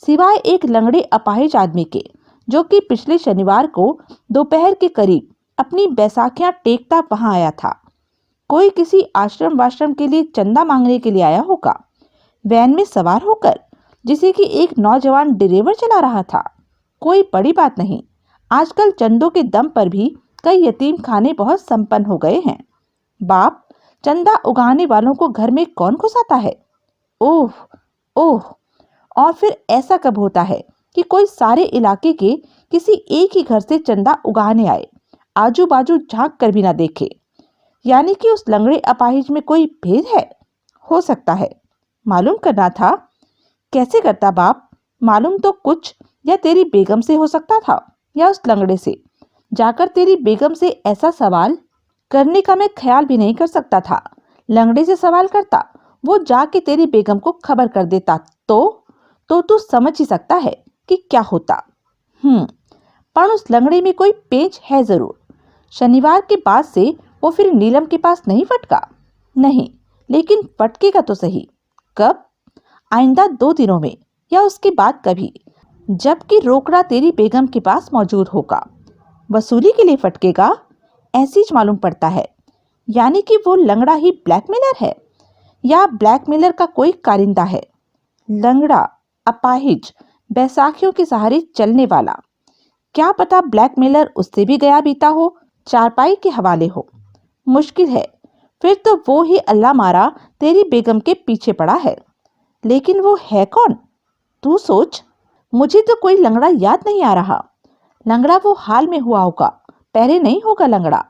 सिवाय एक लंगड़े अपाहिज आदमी के, जो कि पिछले शनिवार को दोपहर के करीब अपनी बैसाखियां टेकता वहां आया था। कोई किसी आश्रम वाश्रम के लिए चंदा मांगने के लिए आया होगा, वैन में सवार होकर, जिसे कि एक नौजवान ड्राइवर चला रहा था। कोई बड़ी बात नहीं। आजकल चंदों के दम पर भी कई यतीम खाने बहुत संपन्न हो गए हैं। बाप, चंदा उगाने वालों को घर में कौन घुसाता है? ओह ओह। और फिर ऐसा कब होता है कि कोई सारे इलाके के किसी एक ही घर से चंदा उगाने आए, आजू बाजू झांक कर भी ना देखे? यानी कि उस लंगड़े अपाहिज में कोई भेद है? हो सकता है। मालूम करना था। कैसे करता बाप? मालूम तो कुछ या तेरी बेगम से हो सकता था या उस लंगड़े से। जाकर तेरी बेगम से ऐसा सवाल करने का मैं ख्याल भी नहीं कर सकता था। लंगड़े से सवाल करता, वो जाके तेरी बेगम को खबर कर देता तो तू समझ ही सकता है कि क्या होता। पर उस लंगड़े में कोई पेच है जरूर। शनिवार के बाद से वो फिर नीलम के पास नहीं फटका। नहीं, लेकिन फटकेगा तो सही। कब? आइंदा 2 दिनों में या उसके बाद कभी, जबकि रोकड़ा तेरी बेगम के पास मौजूद होगा। वसूली के लिए फटकेगा, ऐसी ही मालूम पड़ता है। यानी कि वो लंगड़ा ही ब्लैकमेलर है या ब्लैकमेलर का कोई कारिंदा है। लंगड़ा, अपाहिज, बैसाखियों के सहारे चलने वाला। क्या पता ब्लैकमेलर उससे भी गया बीता हो, चारपाई के हवाले हो। मुश्किल है। फिर तो वो ही अल्लाह मारा तेरी बेगम के पीछे पड़ा है। लेकिन वो है कौन? तू सोच। मुझे तो कोई लंगड़ा याद नहीं आ रहा। लंगड़ा वो हाल में हुआ होगा, पहले नहीं होगा लंगड़ा।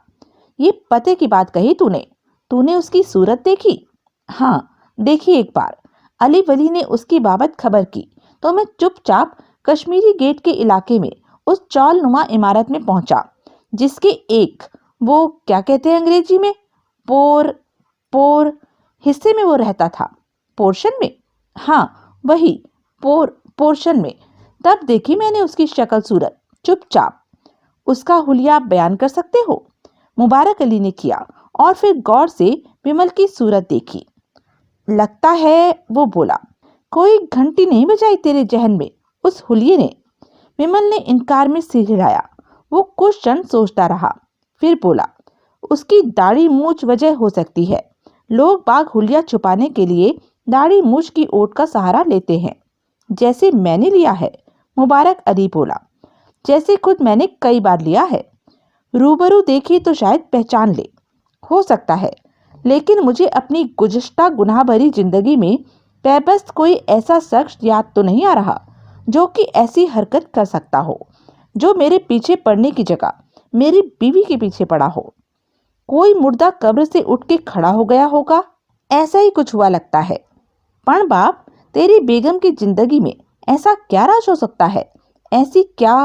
ये पते की बात कही तूने उसकी सूरत देखी? हाँ, देखी एक बार। अली वली ने उसकी बाबत खबर की तो मैं चुपचाप कश्मीरी गेट के इलाके में उस चौल नुमा इमारत में पहुंचा, जिसके एक, वो क्या कहते हैं अंग्रेजी में, पोर हिस्से में वो रहता था। पोर्शन में? हाँ वही, पोर्शन में। तब देखी मैंने उसकी शक्ल सूरत, चुपचाप। उसका हुलिया आप बयान कर सकते हो? मुबारक अली ने किया और फिर गौर से विमल की सूरत देखी। लगता है, वो बोला, कोई घंटी नहीं बजाई तेरे जहन में उस हुलिये ने? विमल ने इनकार में सिर हिलाया। वो कुछ क्षण सोचता रहा, फिर बोला, उसकी दाढ़ी मूछ वजह हो सकती है। लोग बाग हुलिया छुपाने के लिए दाढ़ी मूछ की ओट का सहारा लेते हैं, जैसे मैंने लिया है। मुबारक अली बोला, जैसे खुद मैंने कई बार लिया है। रूबरू देखी तो शायद पहचान ले, हो सकता है, लेकिन मुझे अपनी गुज़श्ता गुनाह भरी जिंदगी में पैबस्त कोई ऐसा शख्स याद तो नहीं आ रहा जो कि ऐसी हरकत कर सकता हो, जो मेरे पीछे पड़ने की जगह मेरी बीवी के पीछे पड़ा हो। कोई मुर्दा कब्र से उठ के खड़ा हो गया होगा, ऐसा ही कुछ हुआ लगता है। पण बाप, तेरी बेगम की जिंदगी में ऐसा क्या राज हो सकता है? ऐसी क्या,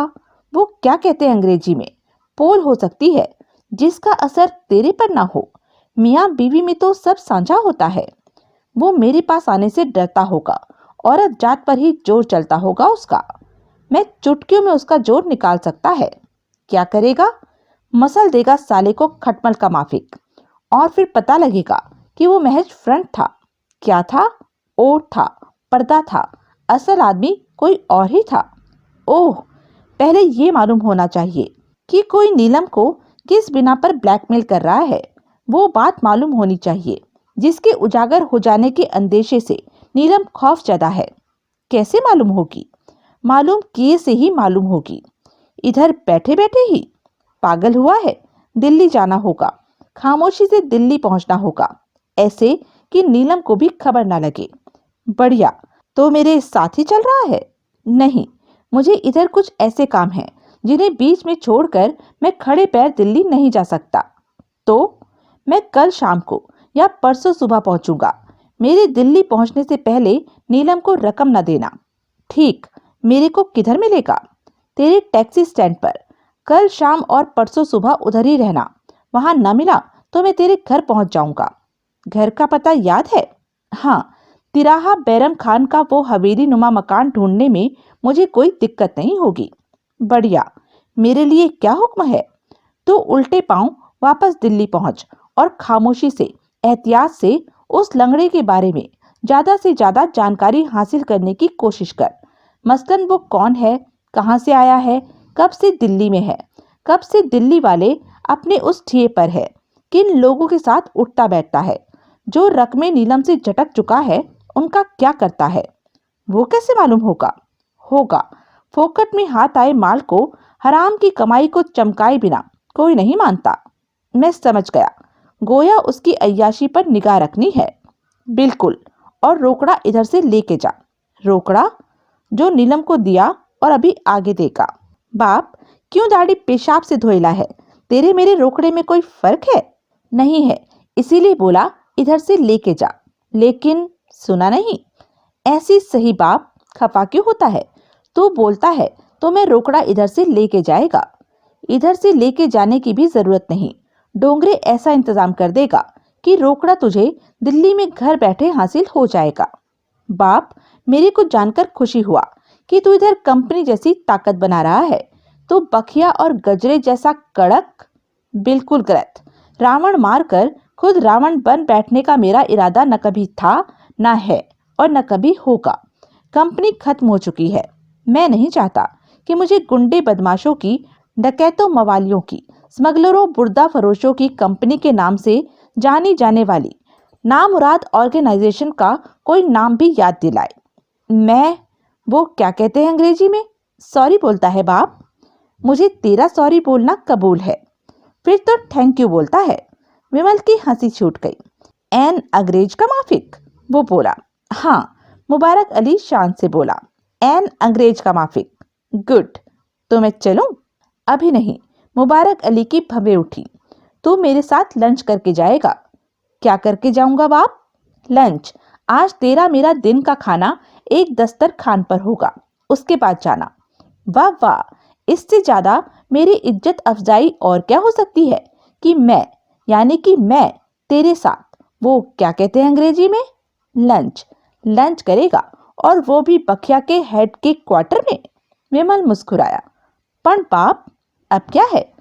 वो क्या कहते हैं अंग्रेजी में, पोल हो सकती है जिसका असर तेरे पर ना हो। मियाँ बीवी में तो सब साझा होता है। वो मेरे पास आने से डरता होगा, औरत जात पर ही जोर चलता होगा उसका। मैं चुटकियों में उसका जोर निकाल सकता है। क्या करेगा? मसल देगा साले को खटमल का माफिक, और फिर पता लगेगा कि वो महज फ्रंट था। क्या था? ओट था, पर्दा था, असल आदमी कोई और ही था। ओह, पहले ये मालूम होना चाहिए कि कोई नीलम को किस बिना पर ब्लैकमेल कर रहा है। वो बात मालूम होनी चाहिए जिसके उजागर हो जाने के अंदेशे से नीलम खौफजदा है। कैसे मालूम होगी? मालूम किए से ही मालूम होगी। इधर बैठे बैठे ही? पागल हुआ है? दिल्ली जाना होगा, खामोशी से दिल्ली पहुंचना होगा, ऐसे कि नीलम को भी खबर ना लगे। बढ़िया, तो मेरे साथ ही चल रहा है? नहीं, मुझे इधर कुछ ऐसे काम हैं जिन्हें बीच में छोड़कर मैं खड़े पैर दिल्ली नहीं जा सकता। तो मैं कल शाम को या परसों सुबह पहुंचूंगा। मेरे दिल्ली पहुंचने से पहले नीलम को रकम न देना। ठीक, मेरे को किधर मिलेगा? तेरे टैक्सी स्टैंड पर। कल शाम और परसों सुबह उधर ही रहना। वहां न मिला तो मैं तेरे घर पहुंच जाऊंगा। घर का पता याद है? हाँ, तिराहा बैरम खान का वो हवेली नुमा मकान ढूंढने में मुझे कोई दिक्कत नहीं होगी। बढ़िया, मेरे लिए क्या हुक्म है? तो उल्टे पांव वापस दिल्ली पहुंच और खामोशी से, एहतियात से उस लंगड़े के बारे में ज्यादा से ज्यादा जानकारी हासिल करने की कोशिश कर। मसलन वो कौन है, कहाँ से आया है, कब से दिल्ली में है, कब से दिल्ली वाले अपने उस ठिये पर है, किन लोगों के साथ उठता बैठता है, जो रकमे नीलम से झटक चुका है उनका क्या करता है। वो कैसे मालूम होगा? होगा, फोकट में हाथ आए माल को, हराम की कमाई को चमकाए बिना कोई नहीं मानता। मैं समझ गया, गोया उसकी अय्याशी पर निगाह रखनी है। बिल्कुल, और रोकड़ा इधर से लेके जा। रोकड़ा? जो नीलम को दिया और अभी आगे देगा। बाप, क्यों दाढ़ी पेशाब से धोइला है? तेरे मेरे रोकड़े में कोई फर्क है? नहीं है, इसीलिए बोला इधर से लेके जा। लेकिन सुना नहीं? ऐसी सही बाप, खफा क्यों होता है? तू बोलता है तो मैं रोकड़ा इधर से लेके जाएगा। इधर से लेके जाने की भी जरूरत नहीं। डोंगरे ऐसा इंतजाम कर देगा कि रोकड़ा तुझे दिल्ली में घर बैठे हासिल हो जाएगा। बाप, मेरे को जानकर खुशी हुआ कि तू इधर कंपनी जैसी ताकत बना रहा है। तो बखिया और गजरे जैसा कड़क? बिल्कुल गलत। रावण मारकर खुद रावण बन बैठने का मेरा इरादा न कभी था, न है और न कभी होगा। कंपनी खत्म हो चुकी है। मैं नहीं चाहता कि मुझे गुंडे बदमाशों की, डकैतों मवालियों की, स्मगलरों बुर्दा फरोशों की कंपनी के नाम से जानी जाने वाली नामुराद ऑर्गेनाइजेशन का कोई नाम भी याद दिलाए। मैं, वो क्या कहते हैं अंग्रेजी में, सॉरी बोलता है बाप। मुझे तेरा सॉरी बोलना कबूल है। फिर तो थैंक यू बोलता है। विमल की हंसी छूट गई। एन अंग्रेज का माफिक, वो बोला। हाँ, मुबारक अली शान से बोला। एन अंग्रेज का माफिक। गुड, तो मैं चलूं? अभी नहीं। मुबारक अली की भवें उठी। तू मेरे साथ लंच करके जाएगा। क्या करके जाऊंगा बाप? लंच। आज तेरा मेरा दिन का खाना एक दस्तरखान पर होगा, उसके बाद जाना। वाह वाह, इससे ज्यादा मेरी इज्जत अफजाई और क्या हो सकती है कि मैं, यानी कि मैं तेरे साथ वो क्या कहते हैं अंग्रेजी में? लंच। लंच करेगा, और वो भी बखिया के हेड के क्वार्टर में? विमल मुस्कुराया। पण बाप, अब क्या है?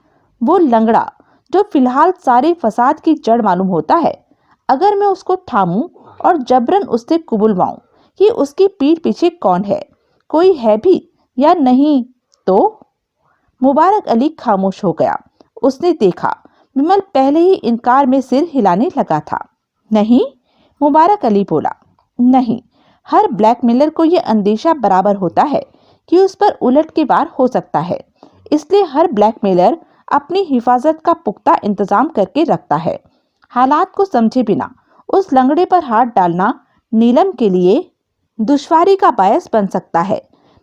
वो लंगड़ा जो फिलहाल सारे फसाद की जड़ मालूम होता है, अगर मैं उसको थामूं और जबरन उससे कुबुलवाऊं कि उसकी पीठ पीछे कौन है, कोई है भी या नहीं, तो? मुबारक अली खामोश हो गया। उसने देखा विमल पहले ही इनकार में सिर हिलाने लगा था। नहीं, मुबारक अली बोला, नहीं। हर ब्लैकमेलर को यह अंदेशा बराबर होता है कि उस पर उलट के वार हो सकता है, इसलिए हर ब्लैकमेलर अपनी हिफाजत का पुख्ता इंतजाम करके रखता है। हालात को समझे बिना उस लंगड़े पर हाथ डालना नीलम के लिए दुश्वारी का बायस बन सकता है।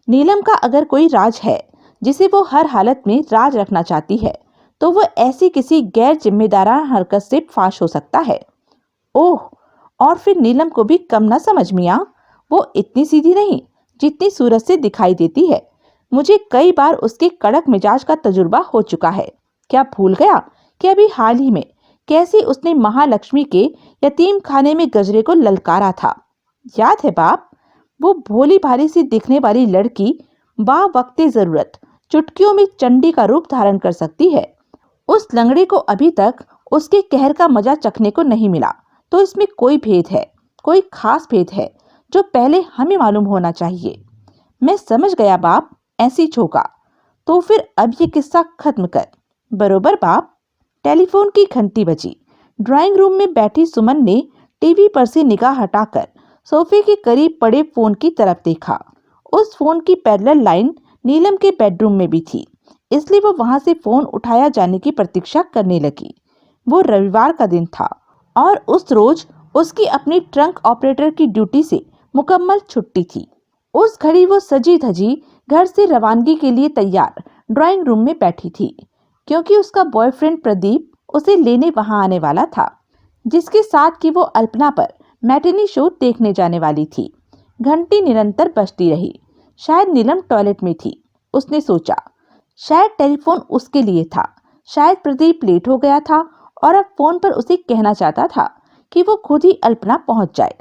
नीलम का अगर कोई राज है जिसे वो हर हालत में राज रखना चाहती है, तो वो ऐसी किसी गैर जिम्मेदाराना हरकत से फाश हो सकता है। ओह, और फिर नीलम को भी कम न समझ मियां, वो इतनी सीधी नहीं जितनी सूरत से दिखाई देती है। मुझे कई बार उसके कड़क मिजाज का तजुर्बा हो चुका है। क्या भूल गया कि अभी हाल ही में कैसी उसने महालक्ष्मी के यतीम खाने में गजरे को ललकारा था? याद है बाप? वो भोली भाली सी दिखने वाली लड़की बा वक्ते जरूरत चुटकियों में चंडी का रूप धारण कर सकती है। उस लंगड़े को अभी तक उसके कहर का मजा चखने को नहीं मिला, तो इसमें कोई भेद है, कोई खास भेद है जो पहले हमें मालूम होना चाहिए। मैं समझ गया बाप, ऐसी छोका। तो फिर अब ये किस्सा खत्म कर। बरोबर बाप। टेलीफोन की घंटी बजी। ड्राइंग रूम में बैठी सुमन ने टीवी पर से निगाह हटाकर सोफे के करीब पड़े फोन की तरफ देखा। उस फोन की पैरेलल लाइन नीलम के बेडरूम में भी थी, इसलिए वो वहां से फोन उठाया जाने की प्रतीक्षा करने लगी। वो रविवार का दिन था और उस रोज उसकी अपनी ट्रंक ऑपरेटर की ड्यूटी से मुकम्मल छुट्टी थी। उस घड़ी वो सजी धजी घर से रवानगी के लिए तैयार ड्राइंग रूम में बैठी थी, क्योंकि उसका बॉयफ्रेंड प्रदीप उसे लेने वहां आने वाला था, जिसके साथ कि वो अल्पना पर मैटिनी शो देखने जाने वाली थी। घंटी निरंतर बजती रही। शायद नीलम टॉयलेट में थी, उसने सोचा। शायद टेलीफोन उसके लिए था। शायद प्रदीप लेट हो गया था और अब फोन पर उसे कहना चाहता था कि वो खुद ही अल्पना पहुंच जाए।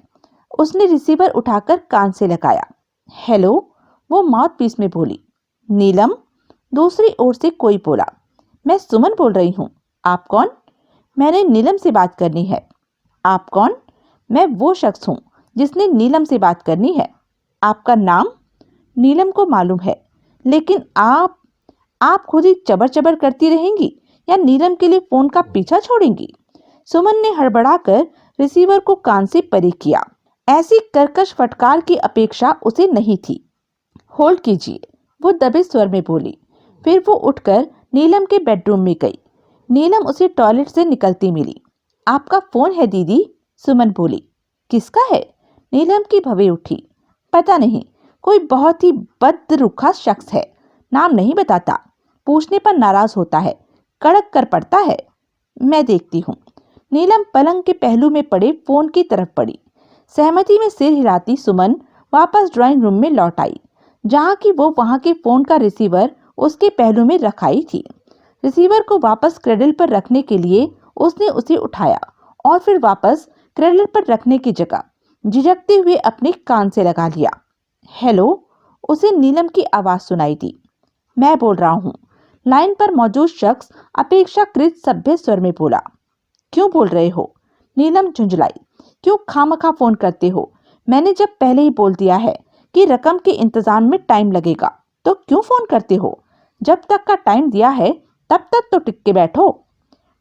उसने रिसीवर उठाकर कान से लगाया। हेलो, वो माउथ पीस में बोली। नीलम, दूसरी ओर से कोई बोला। मैं सुमन बोल रही हूँ। आप कौन? मैंने नीलम से बात करनी है। आप कौन? मैं वो शख्स हूँ जिसने नीलम से बात करनी है। आपका नाम? नीलम को मालूम है, लेकिन आप खुद ही चबर चबर करती रहेंगी या नीलम के लिए फोन का पीछा छोड़ेंगी? सुमन ने हड़बड़ाकर रिसीवर को कान से परे किया। ऐसी कर्कश फटकार की अपेक्षा उसे नहीं थी। होल्ड कीजिए, वो दबे स्वर में बोली। फिर वो उठकर नीलम के बेडरूम में गई। नीलम उसे टॉयलेट से निकलती मिली। आपका फोन है दीदी, सुमन बोली। किसका है? नीलम की भवें उठी। पता नहीं, कोई बहुत ही बदरुखा शख्स है, नाम नहीं बताता, पूछने पर नाराज होता है, कड़क कर पड़ता है। मैं देखती हूँ। नीलम पलंग के पहलू में पड़े फोन की तरफ बढ़ी। सहमति में सिर हिलाती सुमन वापस ड्राइंग रूम में लौट आई, जहाँ की वो वहाँ के फोन का रिसीवर उसके पहलू में रखाई थी। रिसीवर को वापस क्रेडल पर रखने के लिए उसने उसे उठाया और फिर वापस क्रेडल पर रखने की जगह झिझकते हुए अपने कान से लगा लिया। हेलो, उसे नीलम की आवाज सुनाई दी। मैं बोल रहा हूँ, लाइन पर मौजूद शख्स अपेक्षाकृत सभ्य स्वर में बोला। क्यों बोल रहे हो? नीलम झुंझलाई। क्यों खामखा फोन करते हो? मैंने जब पहले ही बोल दिया है कि रकम के इंतजाम में टाइम लगेगा, तो क्यों फोन करते हो? जब तक का टाइम दिया है तब तक तो टिक के बैठो।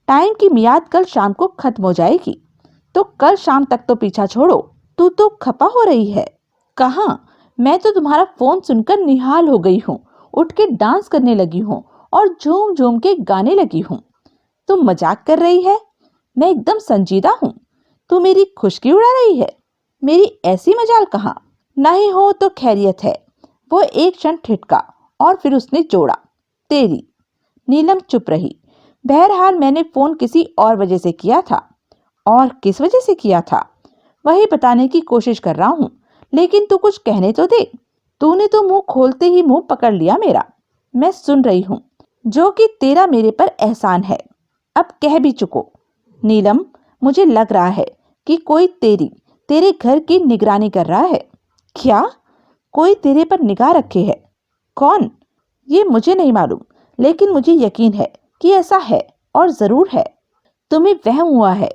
टाइम की मियाद कल शाम को खत्म हो जाएगी, तो कल शाम तक तो पीछा छोड़ो। तू तो खपा हो रही है। कहाँ? मैं तो तुम्हारा फोन सुनकर निहाल हो गई हूँ, उठ के डांस करने लगी हूँ और झूम झूम के गाने लगी हूँ। तुम मजाक कर रही है? मैं एकदम संजीदा हूँ। तू मेरी खुशकी उड़ा रही है? मेरी ऐसी मजाल कहाँ? नहीं हो तो खैरियत है। वो एक क्षण ठिठका और फिर उसने जोड़ा, तेरी। नीलम चुप रही। बहरहाल मैंने फोन किसी और वजह से किया था। और किस वजह से किया था? वही बताने की कोशिश कर रहा हूँ, लेकिन तू कुछ कहने तो दे। तूने तो मुंह खोलते ही मुंह पकड़ लिया मेरा। मैं सुन रही हूँ, जो कि तेरा मेरे पर एहसान है। अब कह भी चुको। नीलम, मुझे लग रहा है कि कोई तेरे घर की निगरानी कर रहा है। क्या? कोई तेरे पर निगाह रखे है? कौन? ये मुझे नहीं मालूम, लेकिन मुझे यकीन है कि ऐसा है और जरूर है। तुम्हें वहम हुआ है।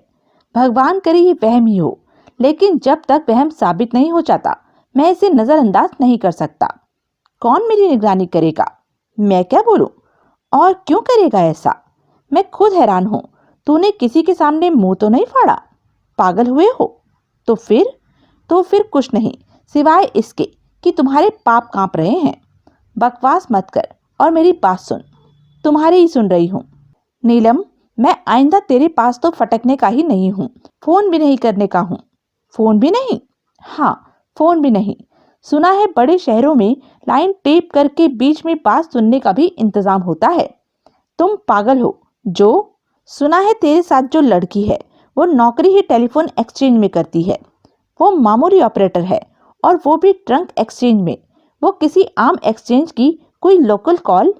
भगवान करे ये वहम ही हो, लेकिन जब तक वहम साबित नहीं हो जाता मैं इसे नजरअंदाज नहीं कर सकता। कौन मेरी निगरानी करेगा? मैं क्या बोलूं? और क्यों करेगा ऐसा? मैं खुद हैरान हूं। तूने किसी के सामने मुंह तो नहीं फाड़ा? पागल हुए हो? तो फिर कुछ नहीं, सिवाय इसके कि तुम्हारे पाप कांप रहे हैं। बकवास मत कर और मेरी बात सुन। तुम्हारी ही सुन रही हूँ। नीलम, मैं आइंदा तेरे पास तो फटकने का ही नहीं हूँ, फोन भी नहीं करने का हूँ। फोन भी नहीं? हाँ, फोन भी नहीं। सुना है बड़े शहरों में लाइन टेप करके बीच में बात सुनने का भी इंतजाम होता है। तुम पागल हो। जो सुना है तेरे साथ जो लड़की है वो नौकरी ही टेलीफोन एक्सचेंज में करती है। वो मामूली ऑपरेटर है और वो भी ट्रंक एक्सचेंज में। वो किसी आम एक्सचेंज की कोई लोकल कॉल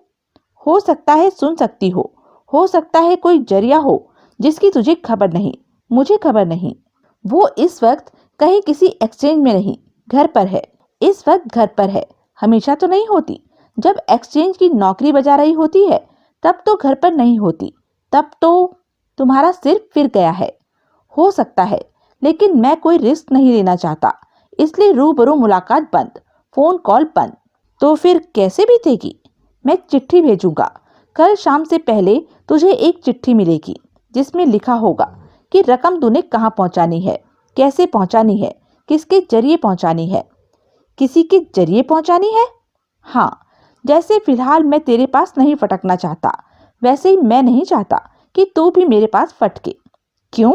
हो सकता है सुन सकती हो सकता है कोई जरिया हो जिसकी तुझे खबर नहीं, मुझे खबर नहीं। वो इस वक्त कहीं किसी एक्सचेंज में नहीं, घर पर है। इस वक्त घर पर है, हमेशा तो नहीं होती। जब एक्सचेंज की नौकरी बजा रही होती है तब तो घर पर नहीं होती। तब तो तुम्हारा सिर फिर गया है। हो सकता है, लेकिन मैं कोई रिस्क नहीं लेना चाहता, इसलिए रूबरू मुलाकात बंद, फोन कॉल बंद। तो फिर कैसे बीतेगी? मैं चिट्ठी भेजूंगा। कल शाम से पहले तुझे एक चिट्ठी मिलेगी जिसमें लिखा होगा कि रकम तूने कहाँ पहुंचानी है, कैसे पहुंचानी है, किसके जरिए पहुंचानी है। किसी के जरिए पहुंचानी है? हाँ, जैसे फिलहाल मैं तेरे पास नहीं फटकना चाहता, वैसे ही मैं नहीं चाहता कि तू भी मेरे पास फटके। क्यों?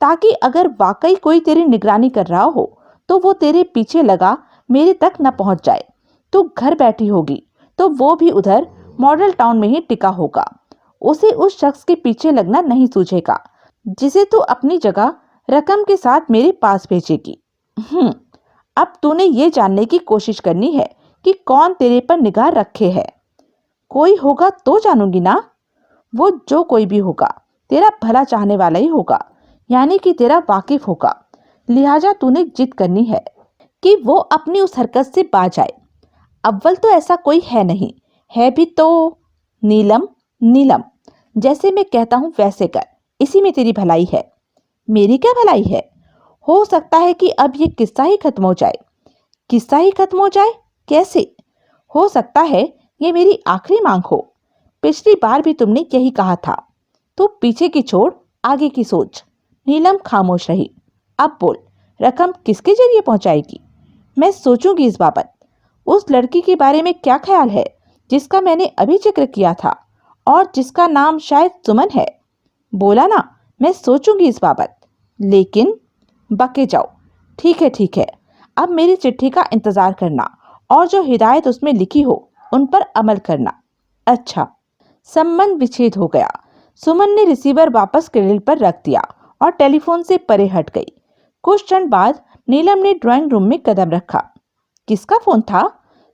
ताकि अगर वाकई कोई तेरी निगरानी कर रहा हो तो वो तेरे पीछे लगा मेरे तक न पहुंच जाए। तू घर बैठी होगी तो वो भी उधर मॉडल टाउन में ही टिका होगा। उसे उस शख्स के पीछे लगना नहीं सूझेगा जिसे तू अपनी जगह रकम के साथ मेरे पास भेजेगी। अब तूने ये जानने की कोशिश करनी है कि कौन तेरे पर निगाह रखे है। कोई होगा तो जानूंगी ना। वो जो कोई भी होगा तेरा भला चाहने वाला ही होगा, यानी कि तेरा वाकिफ होगा। लिहाजा तूने जिद करनी है कि वो अपनी उस हरकत से बाज आए। अव्वल तो ऐसा कोई है नहीं, है भी तो। नीलम, नीलम, जैसे मैं कहता हूँ वैसे कर, इसी में तेरी भलाई है। मेरी क्या भलाई है? हो सकता है कि अब ये किस्सा ही खत्म हो जाए। किस्सा ही खत्म हो जाए? कैसे? हो सकता है ये मेरी आखिरी मांग हो। पिछली बार भी तुमने यही कहा था। तो पीछे की छोड़, आगे की सोच। नीलम खामोश रही। अब बोल, रकम किसके जरिए पहुंचाएगी? मैं सोचूंगी इस बाबत। उस लड़की के बारे में क्या ख्याल है जिसका मैंने अभी जिक्र किया था और जिसका नाम शायद सुमन है? बोला ना, मैं सोचूंगी इस बाबत। लेकिन बके जाओ। ठीक है, अब मेरी चिट्ठी का इंतजार करना और जो हिदायत उसमें लिखी हो उन पर अमल करना। अच्छा। संबंध विच्छेद हो गया। सुमन ने रिसीवर वापस ग्रिल पर रख दिया और टेलीफोन से परे हट गई। कुछ क्षण बाद नीलम ने ड्राइंग रूम में कदम रखा। किसका फोन था?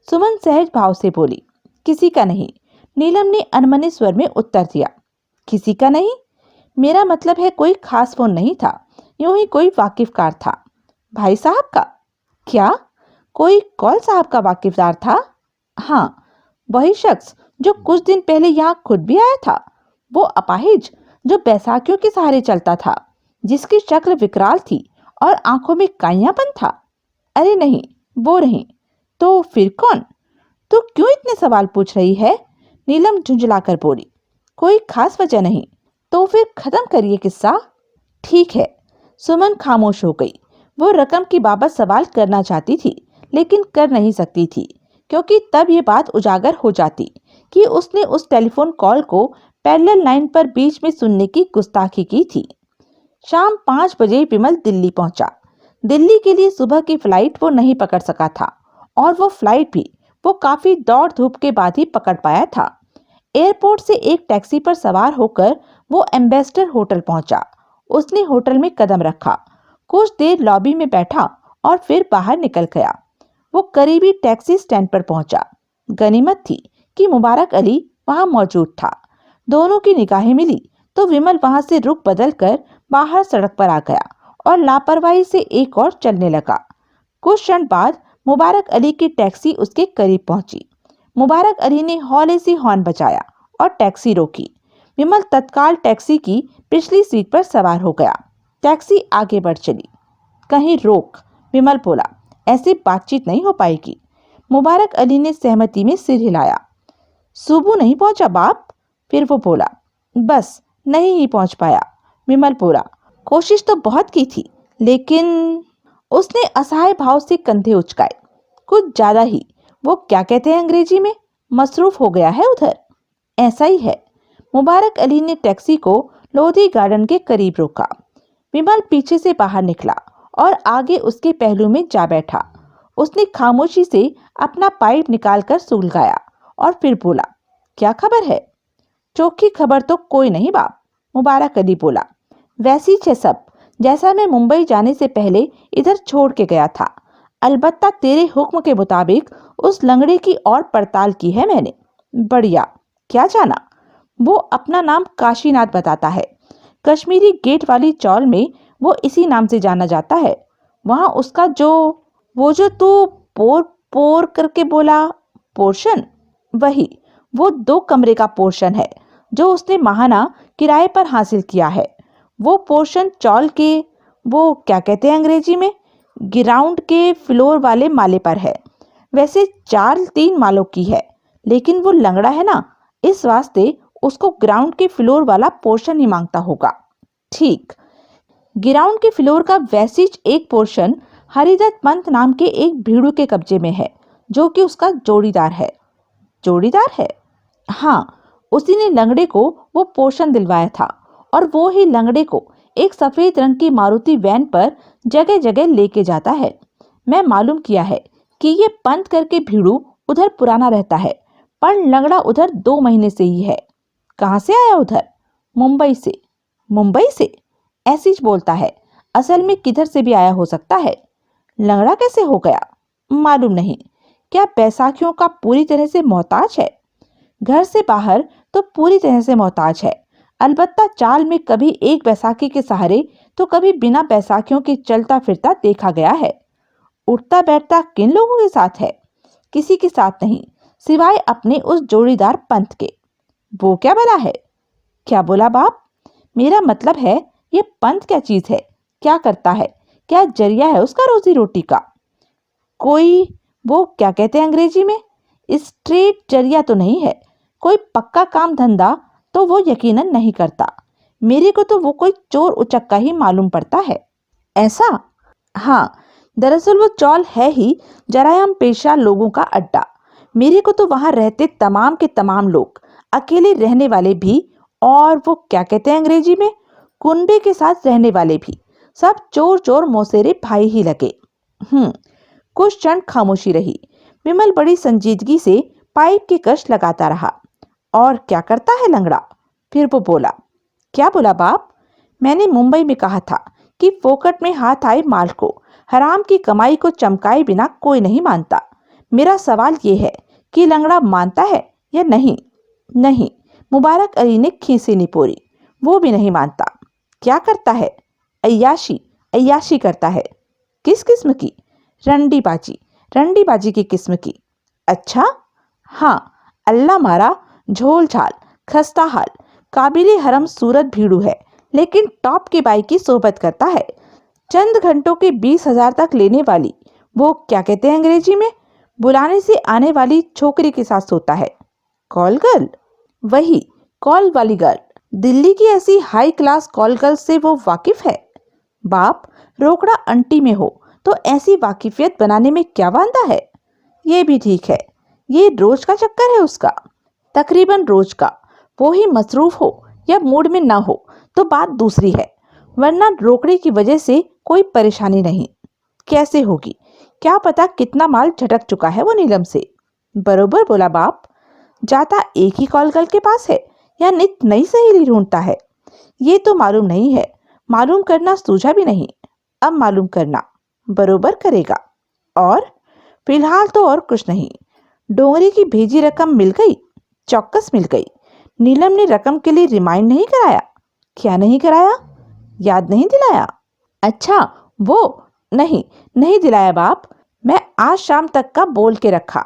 सुमन सहज भाव से बोली। किसी का नहीं, नीलम ने अनमने स्वर में उत्तर दिया। किसी का नहीं? मेरा मतलब है कोई खास फोन नहीं था, यूं ही कोई वाकिफकार था। भाई साहब का? क्या? कोई कौल साहब का वाकिफदार था? हाँ, वही शख्स जो कुछ दिन पहले यहाँ खुद भी आया था। वो अपाहिज जो बैसाखियों के सहारे चलता था, जिसकी शक्ल विकराल थी और आंखों में काइयापन था। अरे नहीं, वो नहीं। तो फिर कौन? तू क्यों इतने सवाल पूछ रही है? नीलम झुंझलाकर बोली। कोई खास वजह नहीं। तो फिर खत्म करिए किस्सा। ठीक है। सुमन खामोश हो गई। वो रकम की बाबत सवाल करना चाहती थी लेकिन कर नहीं सकती थी, क्योंकि तब ये बात उजागर हो जाती कि उसने उस टेलीफोन कॉल को पैरेलल लाइन पर बीच में सुनने की गुस्ताखी की थी। शाम 5 बजे विमल दिल्ली पहुंचा। दिल्ली के लिए सुबह की फ्लाइट वो नहीं पकड़ सका था और वो फ्लाइट भी वो काफी दौड़ धूप के बाद ही पकड़ पाया था। एयरपोर्ट से एक टैक्सी पर सवार होकर वो एम्बेसडर होटल पहुंचा। उसने होटल में कदम रखा, कुछ देर लॉबी में बैठा और फिर बाहर निकल गया। वो करीबी टैक्सी स्टैंड पर पहुंचा। गनीमत थी कि मुबारक अली वहां मौजूद था। दोनों की निगाहें मिली तो विमल वहां से रुख बदल कर बाहर सड़क पर आ गया और लापरवाही से एक और चलने लगा। कुछ क्षण बाद मुबारक अली की टैक्सी उसके करीब पहुंची। मुबारक अली ने हौले से हॉर्न बजाया और टैक्सी रोकी। विमल तत्काल टैक्सी की पिछली सीट पर सवार हो गया। टैक्सी आगे बढ़ चली। कहीं रोक, विमल बोला, ऐसे बातचीत नहीं हो पाएगी। मुबारक अली ने सहमति में सिर हिलाया। सुबह नहीं पहुंचा बाप? फिर वो बोला, बस नहीं ही पहुंच पाया। विमल बोला, कोशिश तो बहुत की थी, लेकिन उसने असहाय भाव से कंधे उचकाए। कुछ ज्यादा ही, वो क्या कहते हैं अंग्रेजी में, मसरूफ हो गया है उधर। ऐसा ही है। मुबारक अली ने टैक्सी को लोधी गार्डन के करीब रोका। विमल पीछे से बाहर निकला और आगे उसके पहलू में जा बैठा। उसने खामोशी से अपना पाइप निकालकर सुलगाया और फिर बोला, क्या खबर है? चोखी खबर तो कोई नहीं बाप, मुबारक अली बोला। वैसी छे सब, जैसा मैं मुंबई जाने से पहले इधर छोड़ के गया था। अलबत्ता तेरे हुक्म के मुताबिक उस लंगड़े की और पड़ताल की है मैंने। बढ़िया। क्या जाना? वो अपना नाम काशीनाथ बताता है। कश्मीरी गेट वाली चौल में वो इसी नाम से जाना जाता है। वहां उसका वो जो तू पोर पोर करके बोला, पोर्शन, वही, वो 2 कमरे का पोर्शन है जो उसने माहाना किराए पर हासिल किया है। वो पोर्शन चौल के, वो क्या कहते हैं अंग्रेजी में, ग्राउंड के फ्लोर वाले माले पर है। वैसे 4-3 मालों की है, लेकिन वो लंगड़ा है ना, इस वास्ते उसको ग्राउंड के फ्लोर वाला पोर्शन ही मांगता होगा। ठीक। ग्राउंड के फ्लोर का वैसिच एक पोर्शन हरिदत्त पंत नाम के एक भीड़ू के कब्जे में है, जो कि उसका जोड़ीदार है। जोड़ीदार है? हाँ, उसी ने लंगड़े को वो पोर्शन दिलवाया था और वो ही लंगड़े को एक सफेद रंग की मारुति वैन पर जगह जगह लेके जाता है। मैं मालूम किया है कि ये पंत करके भीड़ू उधर पुराना रहता है, पर लंगड़ा उधर 2 महीने से ही है। कहाँ से आया उधर? मुंबई से। मुंबई से? ऐसी बोलता है, असल में किधर से भी आया हो सकता है। लंगड़ा कैसे हो गया? मालूम नहीं। क्या बैसाखियों का पूरी तरह से मोहताज है? घर से बाहर तो पूरी तरह से मोहताज है। अलबत्ता चाल में कभी एक बैसाखी के सहारे तो कभी बिना बैसाखियों के चलता फिरता देखा गया है। उठता बैठता किन लोगों के साथ है? किसी के साथ नहीं, सिवाय अपने उस जोड़ीदार पंत के। वो क्या भला है? क्या बोला बाप? मेरा मतलब है, ये पंत क्या चीज है, क्या करता है, क्या जरिया है उसका रोजी रोटी का? कोई, वो क्या कहते हैं अंग्रेजी में, स्ट्रेट जरिया तो नहीं है। कोई पक्का काम धंधा तो वो यकीनन नहीं करता। मेरे को तो वो कोई चोर उचक्का ही मालूम पड़ता है। ऐसा? हाँ, दरअसल वो चौल है ही जरायाम पेशा लोगों का अड्डा। मेरे को तो वहां रहते तमाम के तमाम लोग, अकेले रहने वाले भी, और वो क्या कहते हैं अंग्रेजी में, कुनबे के साथ रहने वाले भी, सब चोर चोर मौसेरे भाई ही लगे। कुछ क्षण खामोशी रही। विमल बड़ी संजीदगी से पाइप के कश लगाता रहा। और क्या करता है लंगड़ा? फिर वो बोला, क्या बोला बाप? मैंने मुंबई में कहा था कि फोकट में हाथ आए माल को, हराम की कमाई को चमकाए बिना कोई नहीं मानता। मेरा सवाल ये है कि लंगड़ा मानता है या नहीं? नहीं, मुबारक अली ने खींसी निपोरी। वो भी नहीं मानता। क्या करता है? अय्याशी, अय्याशी करता है। किस किस्म की? रंडीबाजी, रंडीबाजी की किस्म की। अच्छा? हाँ, अल्लाह मारा, झोल झाल, खस्ता हाल, काबिले हरम सूरत भीड़ू है, लेकिन टॉप की बाई की सोहबत करता है। चंद घंटों के 20,000 तक लेने वाली, वो क्या कहते हैं अंग्रेजी में, बुलाने से आने वाली छोकरी के साथ सोता है। Call girl? वही, कॉल वाली गर्ल। दिल्ली की ऐसी हाई क्लास कॉल गर्ल से वो वाकिफ है? बाप, रोकड़ा अंटी में हो तो ऐसी वाकिफियत बनाने में क्या वांदा है? ये भी ठीक है, ये रोज का चक्कर है उसका, तकरीबन रोज का। वो ही मसरूफ हो या मूड में ना हो तो बात दूसरी है, वरना रोकड़े की वजह से कोई परेशानी नहीं। कैसे होगी? क्या पता कितना माल झटक चुका है वो नीलम से। बरोबर बोला बाप। जाता एक ही कॉल गर्ल के पास है या नित नई सहेली ढूंढता है? ये तो मालूम नहीं है। मालूम करना सूझा भी नहीं। अब मालूम करना बरोबर करेगा। और फिलहाल तो और कुछ नहीं। डोंगरी की भेजी रकम मिल गई? चौकस मिल गई। नीलम ने रकम के लिए रिमाइंड नहीं कराया? क्या नहीं कराया? याद नहीं दिलाया? अच्छा, वो नहीं, नहीं दिलाया बाप। मैं आज शाम तक का बोल के रखा।